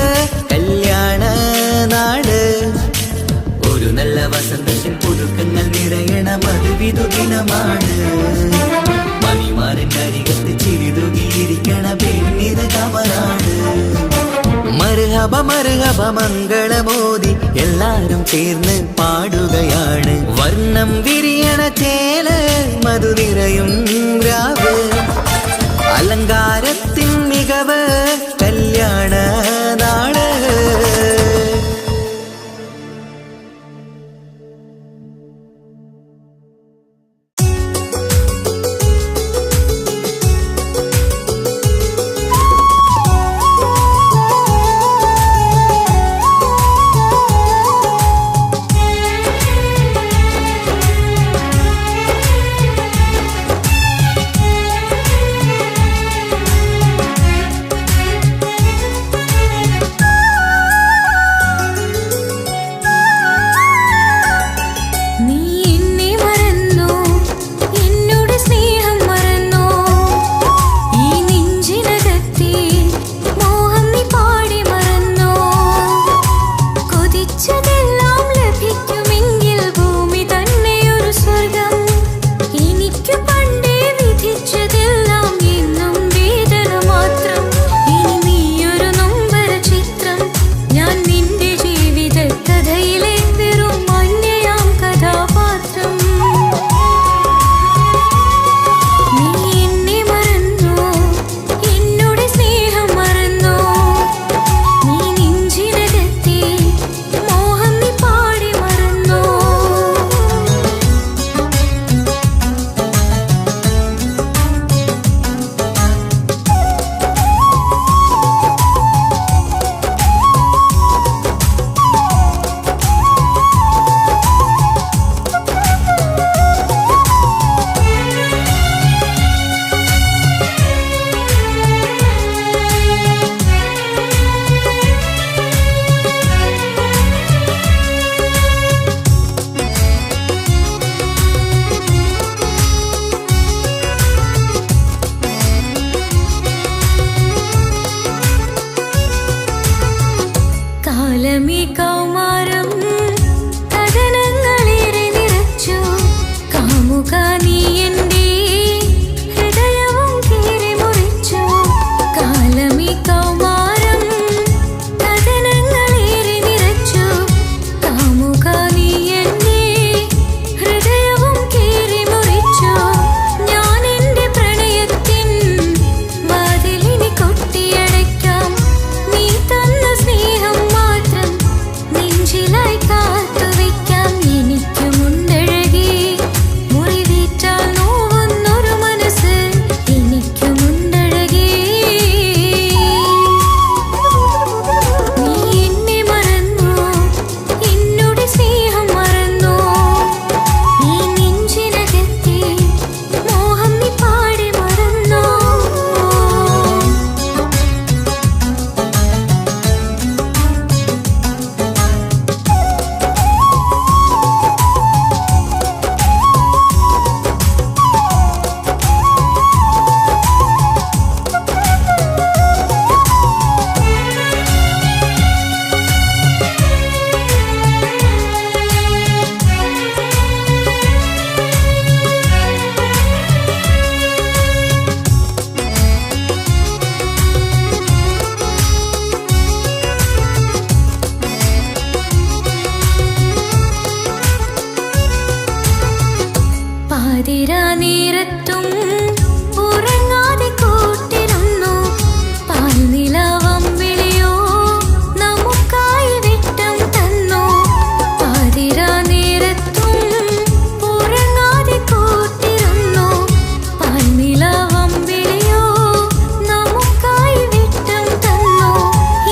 കല്യാണ നാട് ഒരു നല്ല വസന്തത്തിൽ പുതുക്കങ്ങൾ നിറയണ മധുവിധു ദിനമാണ് മണിമാരന്റെ അരികത്ത് ചിരിതുകിയിരിക്കണ പെണ്ണിത് കമലാണ് മർഹബ മർഹബ മംഗളമോദി എല്ലാരും ചേർന്ന് പാടുകയാണ് വർണ്ണം വിരിയണ ചേല മധു നിറയും രാവ് അലങ്കാരത്തിൻ മികവ് കല്യാണ നാള് കാലമീ കൗമാരം കഥനങ്ങളേറെ നിറച്ചു കാമുക നീ എൻ്റെ ഹൃദയവും കീറി മുറിച്ചു കാലമീ കൗമാരം കഥനങ്ങളേറെ നിറച്ചു കാമുക നീ എൻ്റെ ഹൃദയവും കീറി മുറിച്ചു ഞാൻ എൻ്റെ പ്രണയത്തിൻ വാതിലിനി കൊട്ടിയടയ്ക്കാം നീ തന്ന സ്നേഹം മാത്രം നെഞ്ചിലായി കാത്തുവയ്ക്കാം എനിക്കുമുണ്ടഴകി മുറിവേറ്റാൽ നോവുന്നൊരു മനസ്സ് എനിക്കുമുണ്ടഴകി നീ എന്നെ മറന്നു എന്നോട് സ്നേഹം മറന്നു ഈ നെഞ്ചിനകത്തെ മോഹം നീ പാടി മറന്നു പാതിരാ നേരത്തും ഉറങ്ങാതെ കൂട്ടിരുന്നു പാൽനിലാവം വിളിയോ നമുക്കായി വെട്ടം തന്നു പാതിരാ നേരത്തും ഉറങ്ങാതെ കൂട്ടിരുന്നു പാൽനിലാവം വിളിയോ നമുക്കായി വെട്ടം തന്നു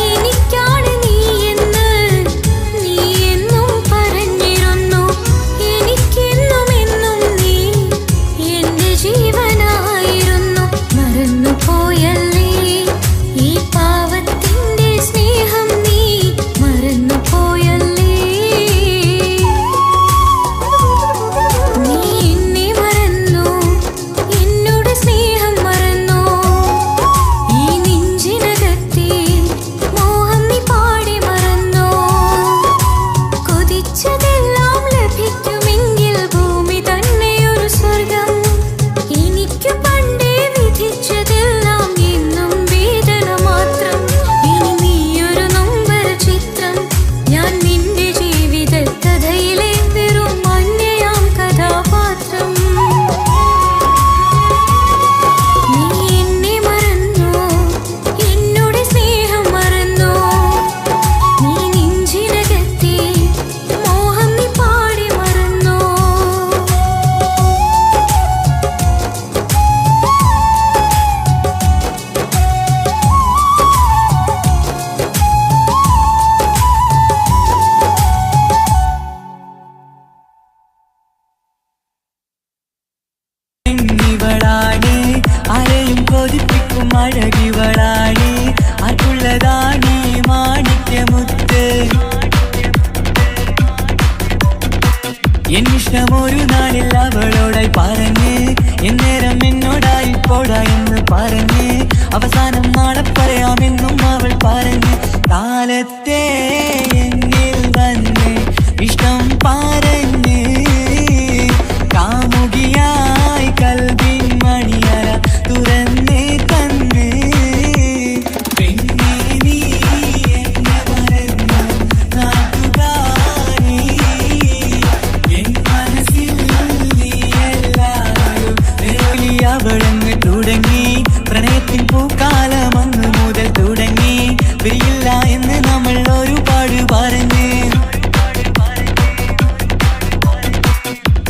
എനിക്കാണ് നീ എന്നും പറഞ്ഞിരുന്നു എനിക്കെന്നും എന്നും നീ എന്റെ ജീവനായിരുന്നു മറന്നു പോയല്ലേ ഈ പാവത്തിന്റെ സ്നേഹം നീ മറന്നു പോയല്ലേ നീ എന്നെ മറന്നു എന്നോട് സ്നേഹം മറന്നു ഈ നെഞ്ചിനകത്തെ മോഹം നീ പാടി മറന്നു കൊതിച്ചതെല്ലാം ലഭിക്കുമെങ്കിൽ ഭൂമി തന്നെയൊരു സ്വർഗം എനിക്ക് പണ്ടേ വിധിച്ചതെല്ലാം എന്നും വേദന മാത്രം ഇനി നീയൊരു നൊമ്പര ചിത്രം ഞാൻ നിന്റെ ജീവിത കഥയിലെ വെറും അന്യയാം കഥാപാത്രം നീ എന്നെ മറന്നു എന്നോട് സ്നേഹം മറന്നു നീ നെഞ്ചിനകത്തെ മോഹം നീ പാടി മറന്നു പെണ്ണിവളാണ് ആരെയും കൊതിപ്പിക്കും അഴകിവളാണ് അതുള്ളതാണ് മാണിക്യമുത്ത് എന്നിഷ്ടം ഒരു നാളിൽ അവളോടായി പറഞ്ഞ് എന്നേരം എന്നോടായി പോടാ എന്ന് പറഞ്ഞ് അവസാനം നാളെ പറയാമെന്നും അവൾ പറഞ്ഞ് കാലത്തെ എന്നിൽ വന്ന് ഇഷ്ടം പറഞ്ഞ് കാമുകിയായി കൽവിൻ മണിയറ തുറന്ന് തന്ന് പെണ്ണേ നീ എന്നെ മറന്നു നാട്ടുകാരി എൻ മനസ്സിൽ നീ എല്ലാവരും വേലി അവളങ്ങ് തുടങ്ങി പ്രണയത്തിൻ പൂക്കാലം അന്ന് മുതൽ തുടങ്ങി പിരിയില്ല എന്ന് നമ്മൾ ഒരുപാട് പറഞ്ഞ്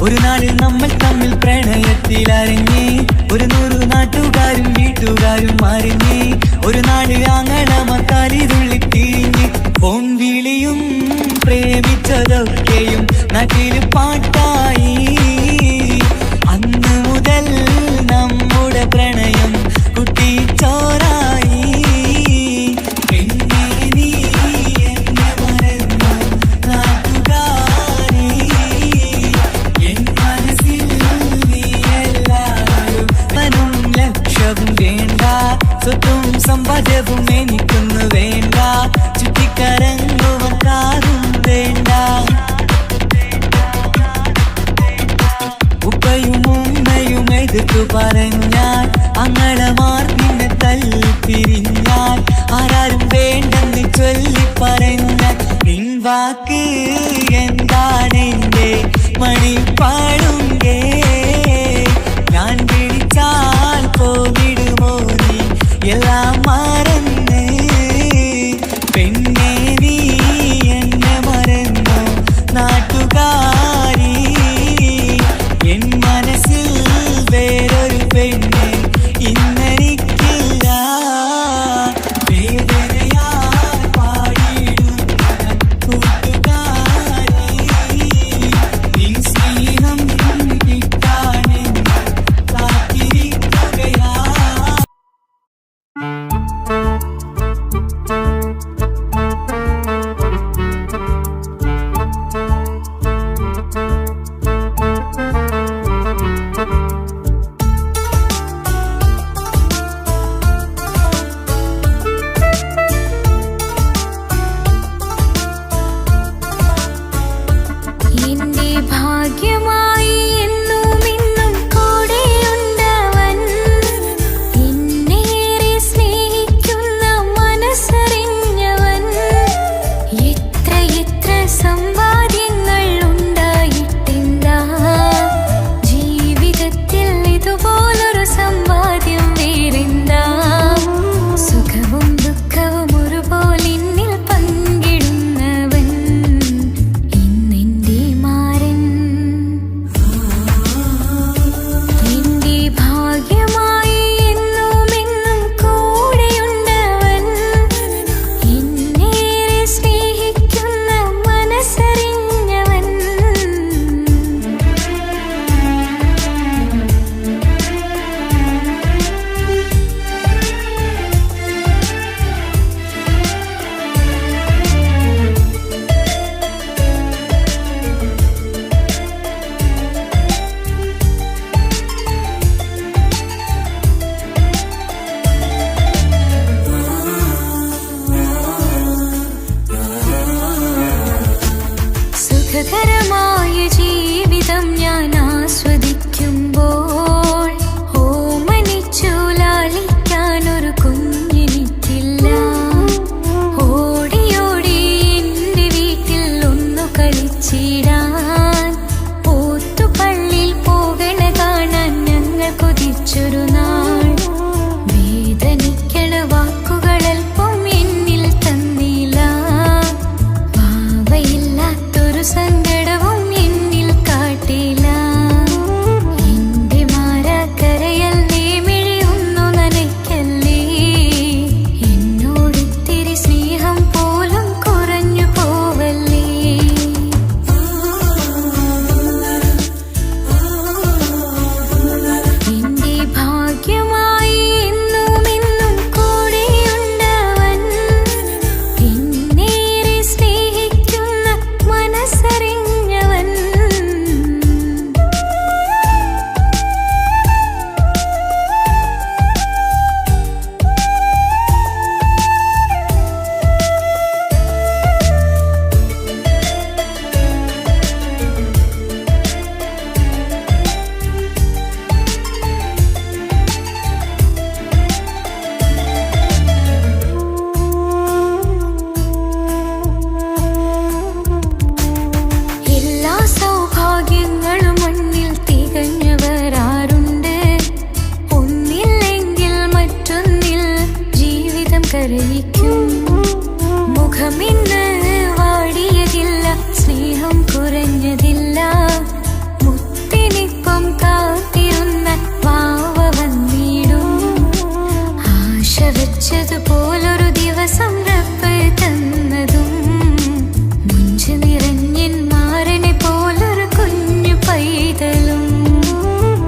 ഒരു നാളിൽ നമ്മൾ തമ്മിൽ പ്രണയത്തിൽ അറിഞ്ഞ് ഒരു 100 നാട്ടുകാരും വീട്ടുകാരും അറിഞ്ഞ് ഒരു നാട് ആങ്ങളമക്കാലിതുള്ളി തിരിഞ്ഞ് ഫോൺ വിളിയും പ്രേമിച്ചതൊക്കെയും നാട്ടിൽ പാട്ടായി അന്ന് മുതൽ നമ്മുടെ പ്രണയം കുട്ടിച്ചോറായി പെണ്ണേ നീ എന്നെ മറന്നു നാട്ടുകാരി എൻ മനസ്സിൽ നീ എല്ലാവരും വനും ലക്ഷവും വേണ്ട സ്വത്തും സമ്പാദ്യവും എനിക്കൊന്നു വേണ്ട ചുറ്റിക്കറങ്ങുവ വാക്ക് എന്താണെന്റെ മണിപ്പാടുങ്കേ ഞാൻ വിളിച്ചാൽ പോകിടുമോ നീ എല്ലാം മറന്ന് പെണ്ണേ നീ എന്നെ മറന്നു നാട്ടുകാരി എൻ മനസ്സിൽ വേറൊരു പെണ്ണ് ഇന്നെനിക്കില്ല വേദനയാൽ പാടിയിടുന്ന കൂട്ടുകാരി നിൻ സ്നേഹം കിട്ടാനെന്ന് കാത്തിരിക്കുകയാ. എന്റെ ഭാഗ്യമായി എന്നും ഇന്നും കൂടെയുണ്ടവൻ എന്നേറെ സ്നേഹിക്കുന്ന മനസ്സറിഞ്ഞവൻ എത്ര എത്ര സമ്പാദ്യങ്ങൾ ഉണ്ടായിട്ടെന്താ ജീവിതത്തിൽ ഇതുപോലൊരു സമ്പാദ്യം വേറെന്താ സുഖവും ദുഃഖവും ഒരുപോലെ എന്നിൽ പങ്കിടുന്നവൻ ഇന്നെന്റെ മാരൻ എന്റെ ഭാഗ്യമായി എന്നും എന്നും കൂടെയുണ്ടവൻ എന്നേറെ സ്നേഹിക്കുന്ന മനസ്സറിഞ്ഞവൻ സുഖകരമായ ജീവിതം ഞാൻ ആസ്വദിക്കുമ്പോൾ ഓമനിച്ചു ലാളിക്കാനൊരു കുഞ്ഞെനിക്കില്ല ഓടി ഓടി എൻ്റെ വീട്ടിൽ ഒന്നു കളിച്ചിടാൻ പോത്തുപള്ളിയിൽ പോകണ കാണാൻ ഞങ്ങൾ കൊതിച്ചൊരു നാൾ വേദനിക്കണ വാക്കുകളൽപ്പം എന്നിൽ തന്നില്ല പാവയില്ലാത്തൊരു സങ്കടവും എന്നിൽ കാട്ടില്ല എന്റെ മാരാക്കരയല്ലേ മിഴിയൊന്നു നനയ്ക്കല്ലേ എന്നോടിത്തിരി സ്നേഹം പോലും കുറഞ്ഞു പോവല്ലേ എന്റെ ഭാഗ്യമായി എന്നും എന്നും കൂടെയുണ്ടവൻ എന്നേറെ സ്നേഹിക്കുന്ന മനസ്സറിഞ്ഞവൻ എല്ലാ സൗഭാഗ്യങ്ങളും മണ്ണിൽ തികഞ്ഞവരാരുണ്ട് ഒന്നില്ലെങ്കിൽ മറ്റൊന്നിൽ ജീവിതം കരയിക്കും മുഖമിന്ന് വാടിയതില്ല സ്നേഹം കുറഞ്ഞതില്ല മുത്തിനിപ്പം കാത്തിരുന്ന വാവ വന്നിടും ആശ വെച്ചതുപോലൊരു ദിവസം റബ്ബ് തന്നതും മുഞ്ചു നിറഞ്ഞൻ മാരനെ പോലൊരു കുഞ്ഞു പൈതലും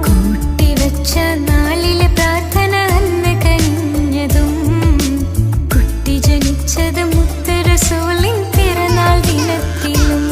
കൂട്ടിവെച്ച നാളിലെ പ്രാർത്ഥന അന്ന് കനിഞ്ഞതും കുട്ടി ജനിച്ചത് മുത്ത് റസൂലിൻ പിറന്നാൾ ദിനത്തിലും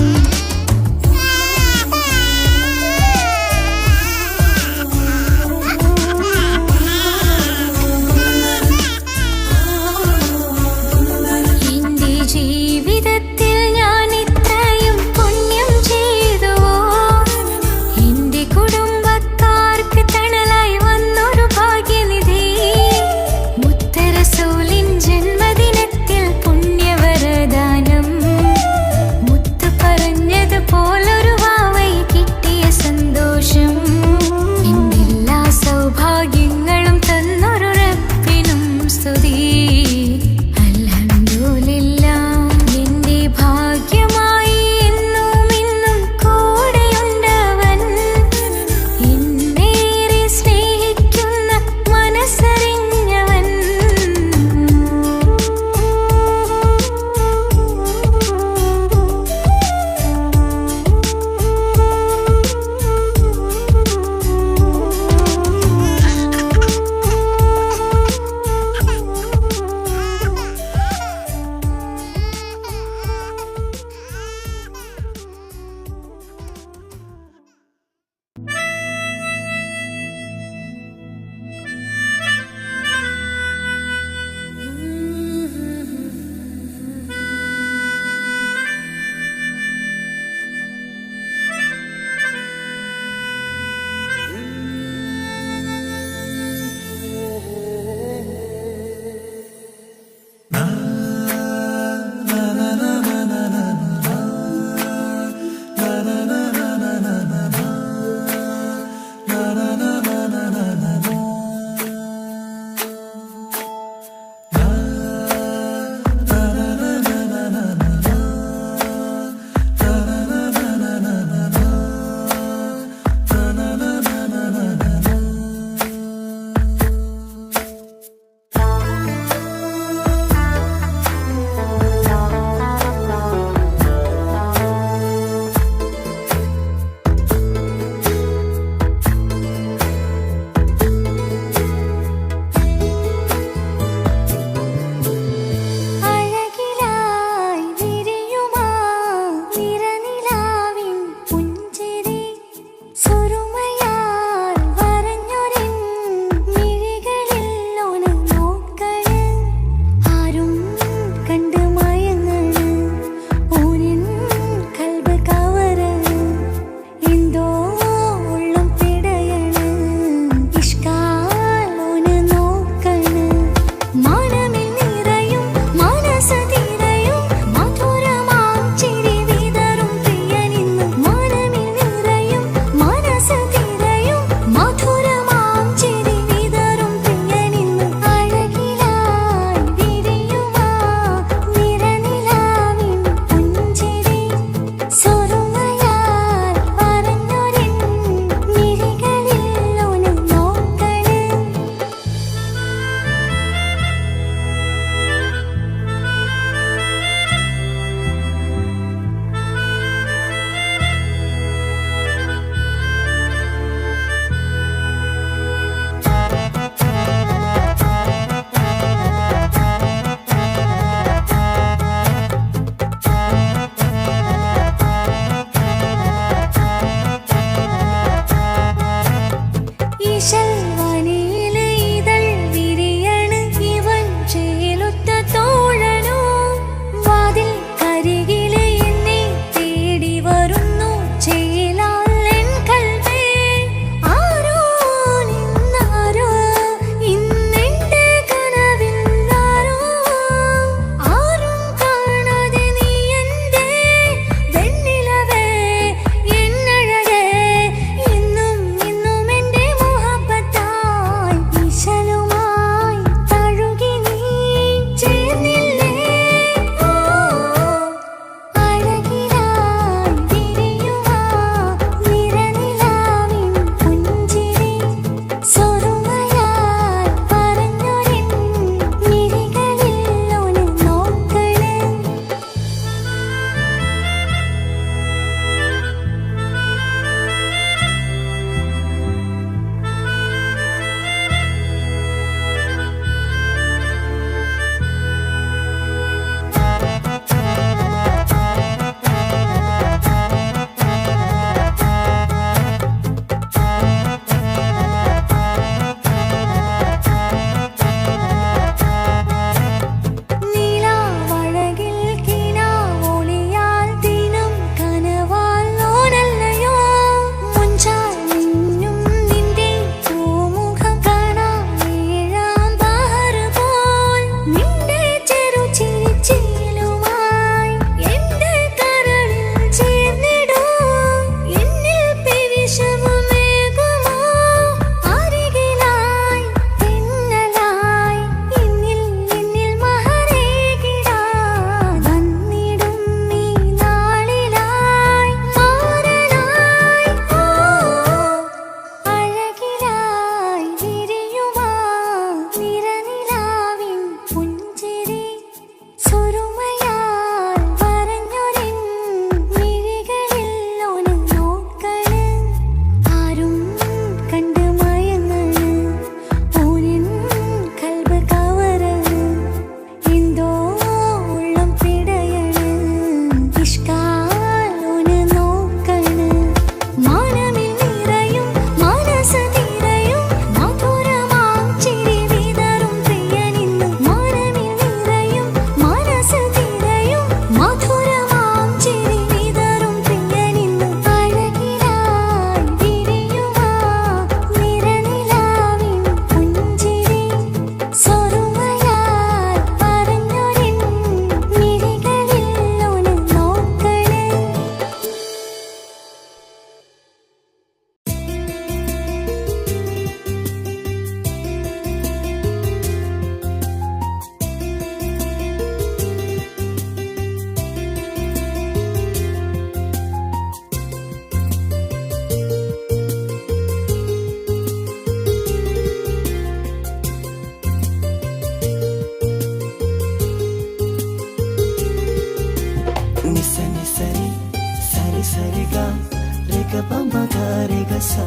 sa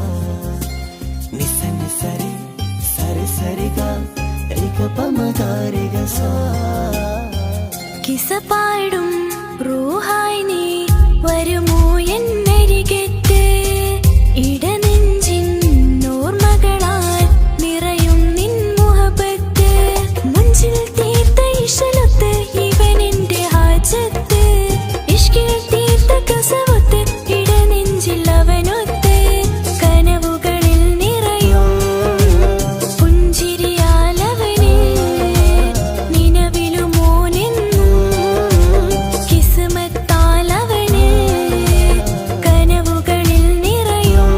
Ni sa re sa re ga re ga pa ma ga re ga sa Qissa പാടും റൂഹായി നീ വരുമോ എന്നരികത്ത് ഇടനെഞ്ചിൻ ഓർമ്മകളാൽ നിറയും നിൻ മുഹബത്ത് മുഞ്ചിൽ തീർത്ത ഇശലൊത്ത് ഇവനെന്റെ ഹാജത്ത് ഇഷ്കിൽ തീർത്ത കസവത്ത് ഇടനെഞ്ചിൽ അവനൊത്ത് കനവുകളിൽ നിറയും പുഞ്ചിരിയാലവന് നിലവിലും കനവുകളിൽ നിറയും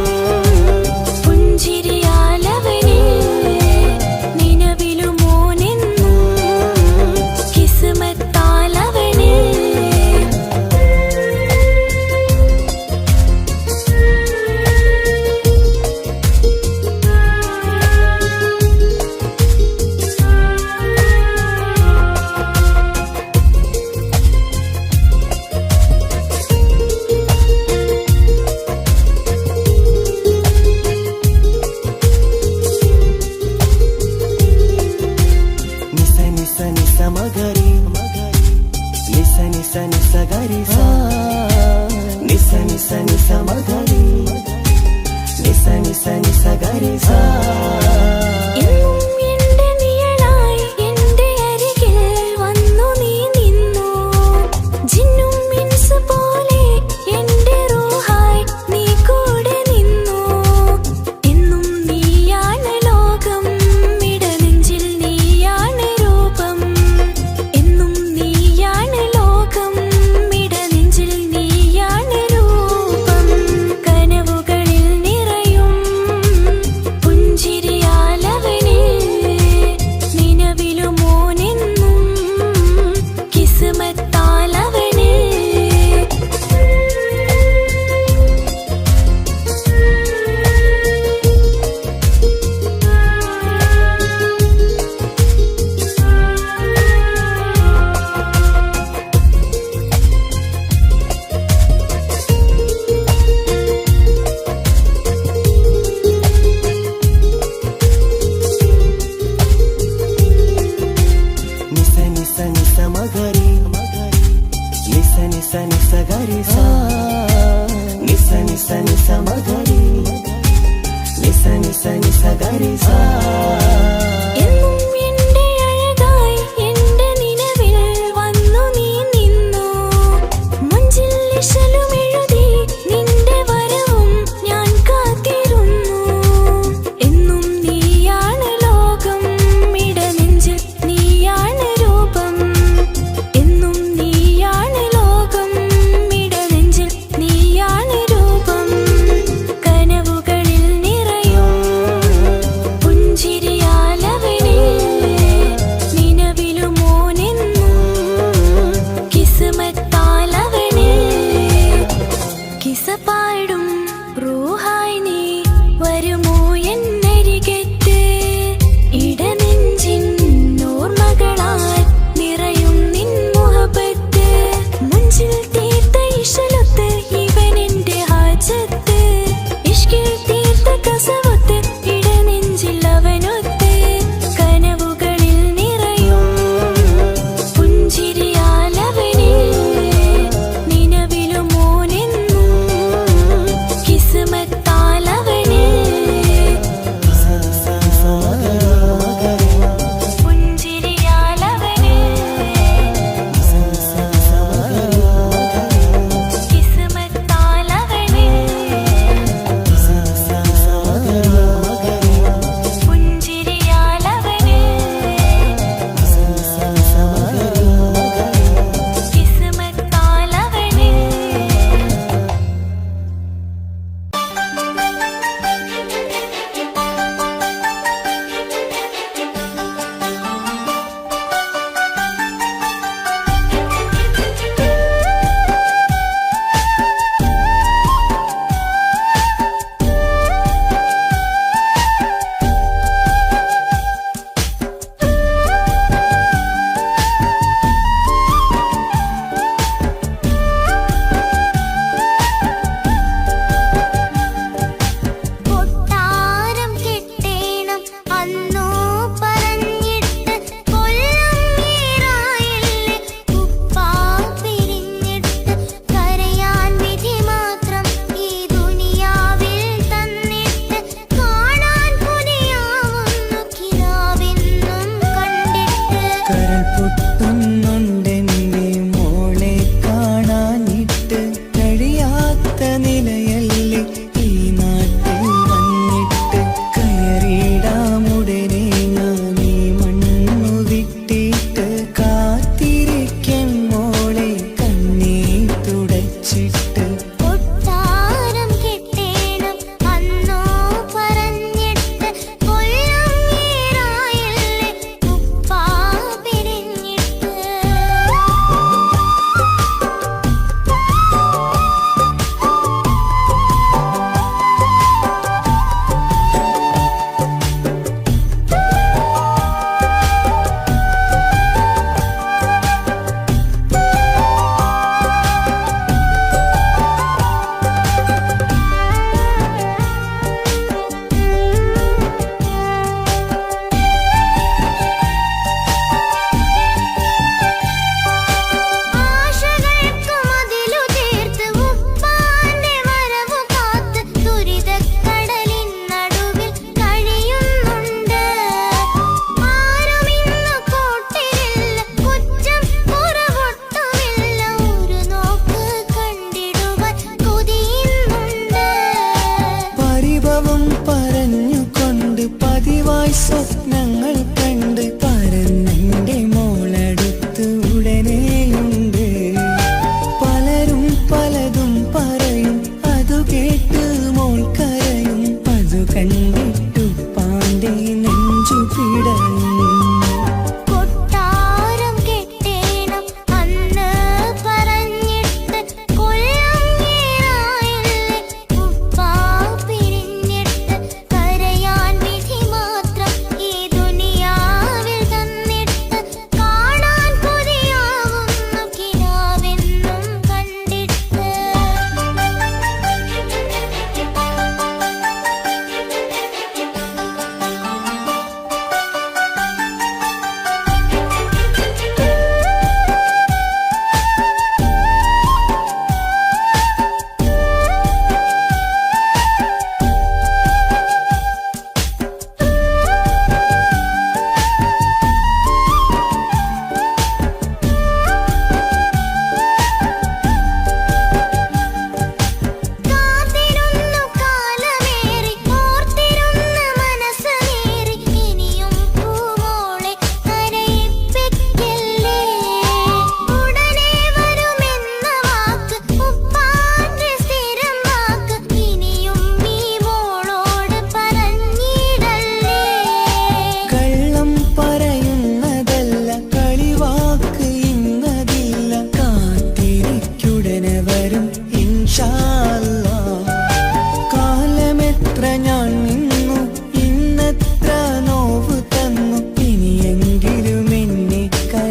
പുഞ്ചിരിയാലവന് നിലവിലുമോനെന്നും കിസ്മത്താലവന് Nisa magari Nisa nisa nisa gari sa Nisa nisa nisa magari Nisa nisa nisa gari sa എന്നും എന്റെ നിഴലായി എന്റെ അരികിൽ വന്നു നീ നിന്നു ജിന്നും ഇൻസ് പോലെ എന്റെ റൂഹായി നീ കൂടെ നിന്നു എന്നും നീയാണ് ലോകം ഇടനെഞ്ചിൽ നീയാണ് രൂപം എന്നും നീയാണ് ലോകം ഇടനെഞ്ചിൽ നീയാണ് രൂപം കനവുകളിൽ നിറയും പുഞ്ചിരിയാലവന്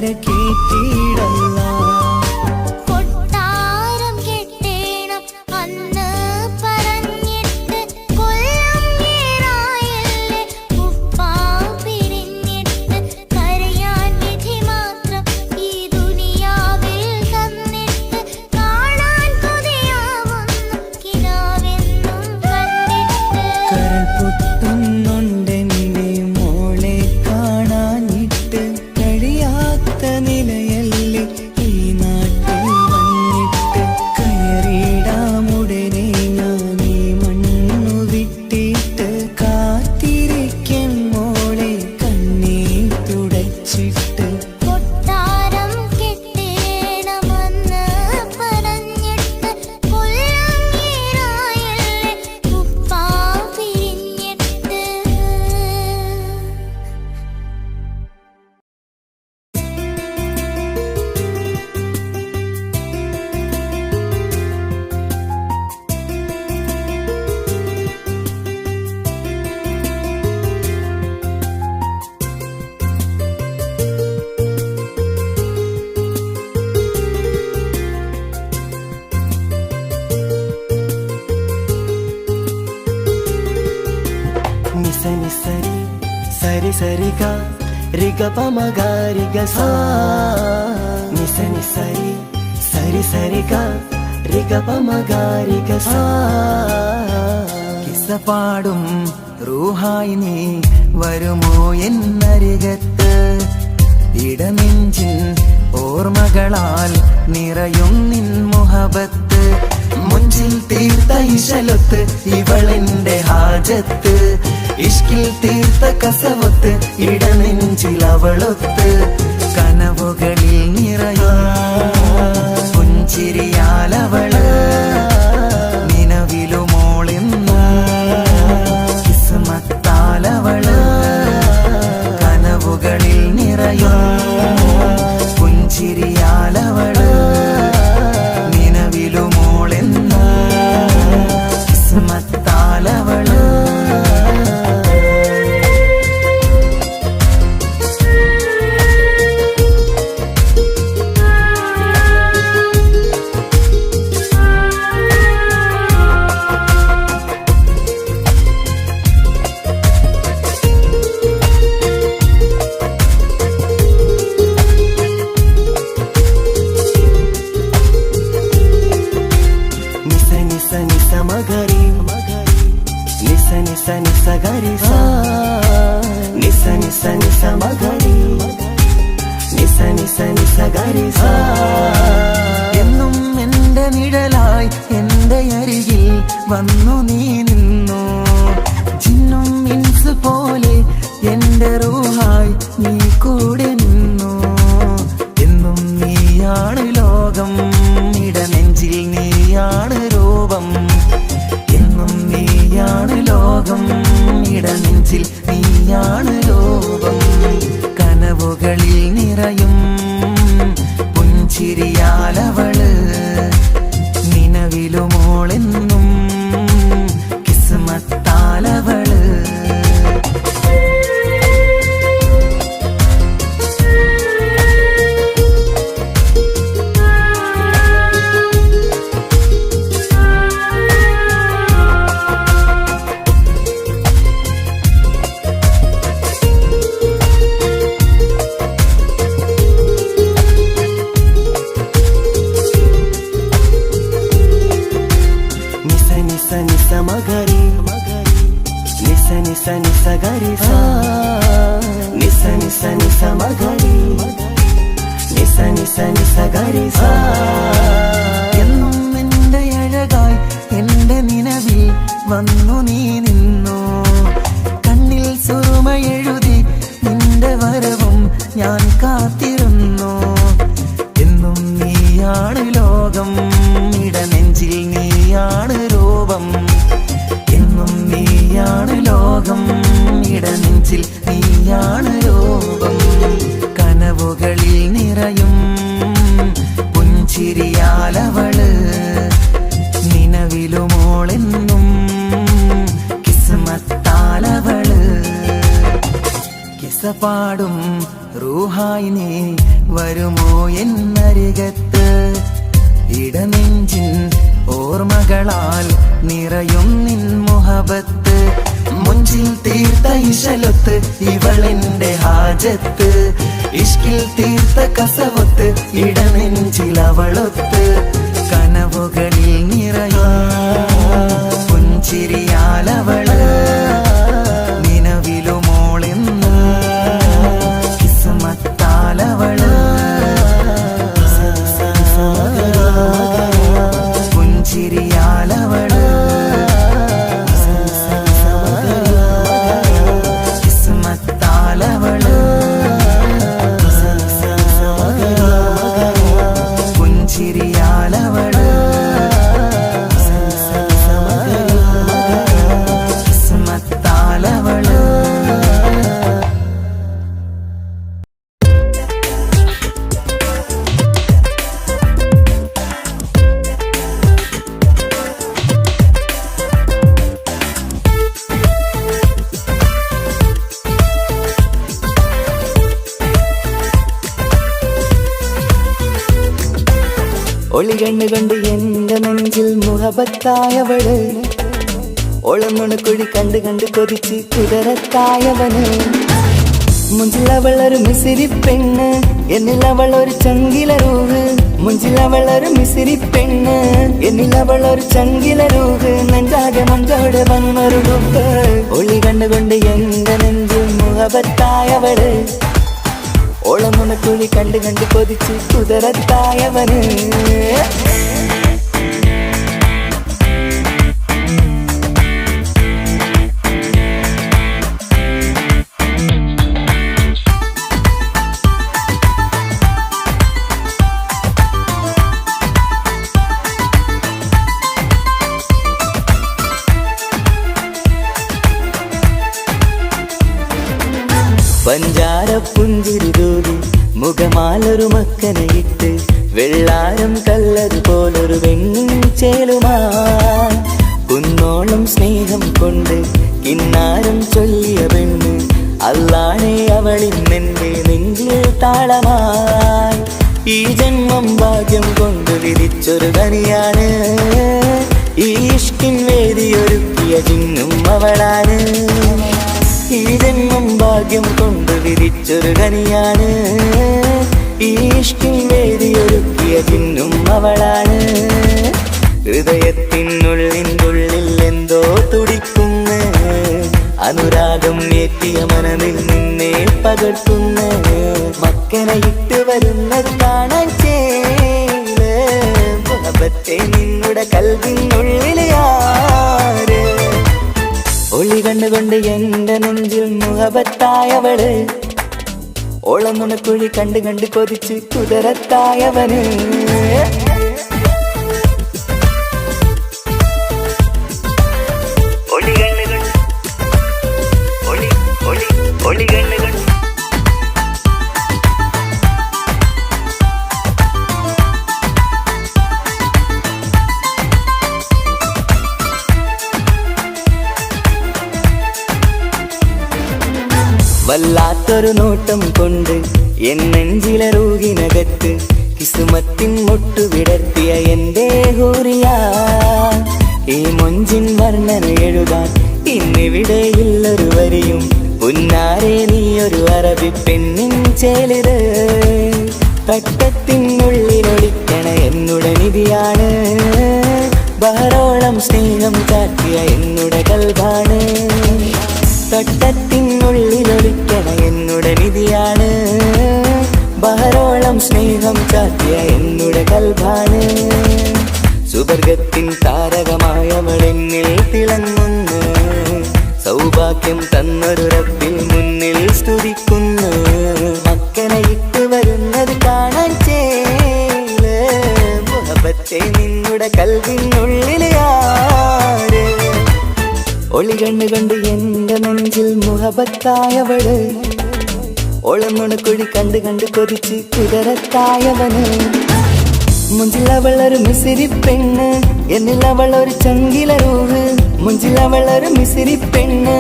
കരക്കേറ്റിടല്ല. കൊട്ടാരം കെട്ടേണം അന്ന് പറഞ്ഞിട്ട് കൊല്ലം ഏറായല്ലേ ഉപ്പാ പിരിഞ്ഞിട്ട് കരയാൻ വിധി മാത്രം ഈ ദുനിയാവിൽ തന്നിട്ട് കാണാൻ കൊതിയാവുന്നു കിനാവെന്നും കണ്ടിട്ട്. കരൾ പൊട്ടുന്നുണ്ടെന്റെ മോളെ കാണാനിട്ട് കഴിയാത്ത നിലയല്ലേ ഈ നാട്ടിൽ വന്നിട്ട്. കയറിടാമുടനെ ഞാൻ ഈ മണ്ണു വിട്ടിട്ട് കാത്തിരിക്കും മോളെ കണ്ണീർ തുടച്ചിട്ട്. കൊട്ടാരം കെട്ടേണമെന്ന് പറഞ്ഞിട്ട് കൊല്ലം ഏറായല്ലേ ഉപ്പാ പിരിഞ്ഞിട്ട്. నిస నిసరి సరి సరిగా రిగ పమగారిగ సా. నిస నిసరి సరి సరిగా రిగ పమగారిగ సా. കിസ്സപാടും റൂഹായി നീ വരുമോ എന്നരികത്ത്. ഇടനെഞ്ചിൻ ഓർമ്മകളാൽ നിറയും നിൻ മുഹബത്ത്. മുഞ്ചിൽ തീർത്ത ഇശലൊത്ത് ഇവളെന്റെ ഹാജത്ത്. ഇഷ്കിൽ തീർത്ത കസവത്ത് ഇടനെഞ്ചിൽ അവളൊത്ത്. കനവുകളിൽ നിറയും പുഞ്ചിരിയാലവള് നിലവിലുമോളെന്നും കിസ്മത്താലവള്. കനവുകളിൽ നിറയും പുഞ്ചിരിയാലവള് നിലവിലുമോളെന്നും കിസ്മത്താലവള്. నిస నిస నిస మగరి నిస నిస నిస గరి సా. నిస నిస నిస మగరి నిస నిస నిస ഗരി സാ. എന്നും എന്റെ നിഴലായി എന്റെ അരികിൽ വന്നു നീ നിന്നു. ജിന്നും ഇൻസ് പോലെ എന്റെ റൂഹായി നീ കൂടെ നിന്നു. എന്നും നീയാണ് ലോകം ഇടനെഞ്ചിൽ നീയാണ് രൂപം. എന്നും നീയാണ് ലോകം ഇടനെഞ്ചിൽ നീയാണ് രൂപം. കനവുകളിൽ നിറയും പുഞ്ചിരിയാലവള് നിലവിലുമോളെന്നും കിസ്മത്താലവള്. నిస నిస నిస మగరి నిస నిస నిస గరి సా. నిస నిస నిస మగరి నిస నిస നിസ ഗരി സാ. എന്നും എന്റെ അഴകായി എന്റെ നിലവിൽ വന്നു നീ നിന്നു. കണ്ണിൽ സുറുമയെഴുതി നിന്റെ വരവും ഞാൻ കാത്തിരുന്നു. എന്നും നീയാണ് ലോകം ഇടനെഞ്ചിൽ നീയാണ് രൂപം. എന്നും നീയാണ് ലോകം ഇടനെഞ്ചിൽ നീയാണ് രൂപം. കനവുകളിൽ നിറയും പുഞ്ചിരിയാലവള് നിലവിലുമോളെന്നും കിസ്മത്താലവള്. കിസ്സപാടും റൂഹായി നീ വരുമോ എന്നരികത്ത് ഇടനെഞ്ചിൻ ഓർമ്മകളാൽ നിറയും നിൻ മുഹബത്ത് മുഞ്ചിൽ തീർത്ത ഇശലൊത്ത് ഇവളെന്റെ ഹാജത്ത് ഇഷ്കിൽ തീർത്ത കസവത്ത് ഇടനെഞ്ചിൽ അവളൊത്ത് കനവുകളിൽ നിറയും പുഞ്ചിരിയാലവള് നിലവിലുമോളെന്ന് കിസ്മത്താലവള് പുഞ്ചിരിയാലവള് കിസ്മത്താലവള് പുഞ്ചിരിയാലവള് കിസ്മത്താലവള് ഒളികണ്ണ് കൊണ്ട് എന്റെ നെഞ്ചിൽ മുഹബത്തായവള് ഒളമുണക്കുഴി കണ്ട് കണ്ട് കൊതിച്ച് കുതിരത്തായവന് മുഞ്ചിലവളൊരു മിസിരി പെണ്ണ് എന്നിലവളൊരു ചങ്കില രൂഹ് മുഞ്ചിലവളൊരു മിസിരി പെണ്ണ് എന്നിലവളൊരു ചങ്കില രൂഹ് നെഞ്ചാകെ മഞ്ചോടെ വന്നൊരു ഡുബ് ഒളികണ്ണ് കൊണ്ട് എന്റെ നെഞ്ചിൽ മുഹബത്തായവള് ഓളമുണക്കുഴി കണ്ട് കണ്ട് കൊതിച്ച് കുതിരത്തായവന് പഞ്ചാര പുഞ്ചിരി തൂതി മുഖമാലൊരു മക്കനയിട്ട് വെള്ളാരം കല്ലതുപോലൊരു വെണ്ണിൻ ചേലുമായി കുന്നോളം സ്നേഹം കൊണ്ട് കിന്നാരം ചൊല്ലിയ പെണ്ണ് അല്ലാണെ അവളിന്നെന്റെ നെഞ്ചിൽ താളമായി ഈ ജന്മം ഭാഗ്യം കൊണ്ട് വിധിച്ചൊരു കനിയാണ് ഈ ഇഷ്കിൻ വേദിയൊരുക്കിയ ജിന്നും അവളാണ് ഈ ജന്മം ഭാഗ്യം കൊണ്ട് വിധിച്ചൊരു കനിയാണ് ഈ ഇഷ്കിൻ വേദിയൊരുക്കിയ ജിന്നും അവളാണ് ഹൃദയത്തിനുള്ളിൽ എന്തോ തുടിക്കുന്ന അനുരാഗം ഏറ്റിയ മനമിൽ നിന്നെ പകർത്തുന്ന മക്കനെ ഇട്ട് വരുന്നത് കാണാൻ ചേല് മുഹബത്തെ നിന്നുടെ കൽവിനുള്ളിലെ ആര് ഒളി കണ്ടുകൊണ്ട് എന്റെ നെഞ്ചിൽ മുഹബത്തായവള് ഓളമുണക്കുഴി കണ്ട് കണ്ട് കൊതിച്ച് കുതിരത്തായവന് വല്ലാത്തൊരു നോട്ടം കൊണ്ട് എന്നെഞ്ചിലെ റൂഹിനകത്ത് കിസുമത്തിൻ മുട്ടു വിടർത്തിയ എന്റെ ഹൂറിയ ഈ മൊഞ്ചിൻ വർണ്ണന എഴുതാൻ ഇന്നിവിടെയുള്ളൊരു വരിയും പുന്നാരെ നീയൊരു അറബി പെണ്ണിൻ ചേലിത് തട്ടത്തിനുള്ളിലൊളിക്കണ എന്നുടെ നിധിയാണ് ബഹറോളം സ്നേഹം ചാറ്റിയ എന്നുടെ കൽബാണ് തട്ടത്തിനുള്ളിലൊളിക്കണ എന്നുടെ നിധിയാണ് ബഹറോളം സ്നേഹം ചാറ്റിയ എന്നുടെ കൽബാണ് സുവർഗത്തിൻ താരകമായവളെന്നിൽ തിളങ്ങുന്നു സൗഭാഗ്യം തന്നൊരു റബ്ബിൽ മുന്നിൽ സ്തുതിക്കുന്നു മക്കനെ ഇട്ട് വരുന്നത് കാണാൻ ചേല് മുഹബത്തെ നിന്നുടെ കൽവിനുള്ളിലെ ആര് ഒളികണ്ണ് കണ്ട് എന്റെ നെഞ്ചിൽ മുഹബത്തായവള് ഓളമുണക്കുഴി കണ്ട് കണ്ട് കൊതിച്ച് കുതിരത്തായവന് മുഞ്ചിലവളൊരു മിസിരി പെണ്ണ് എന്നിലവളൊരു ചങ്കില രൂഹ് മുഞ്ചിലവളൊരു മിസിരി പെണ്ണ്,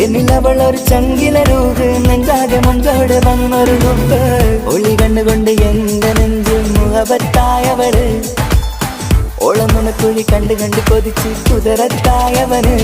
എന്നിലവളൊരു ചങ്കിലരൂഹ്, നെഞ്ചാകെ മഞ്ചോട് വന്നൊരു ലുക്ക്. ഒളി കണ്ണുകൊണ്ട് എന്റെ നെഞ്ചിൽ മുഖപത്തായവള്, ഓളമുനക്കുഴി കണ്ട് കണ്ട് കൊതിച്ച് കുതിരത്തായവന്.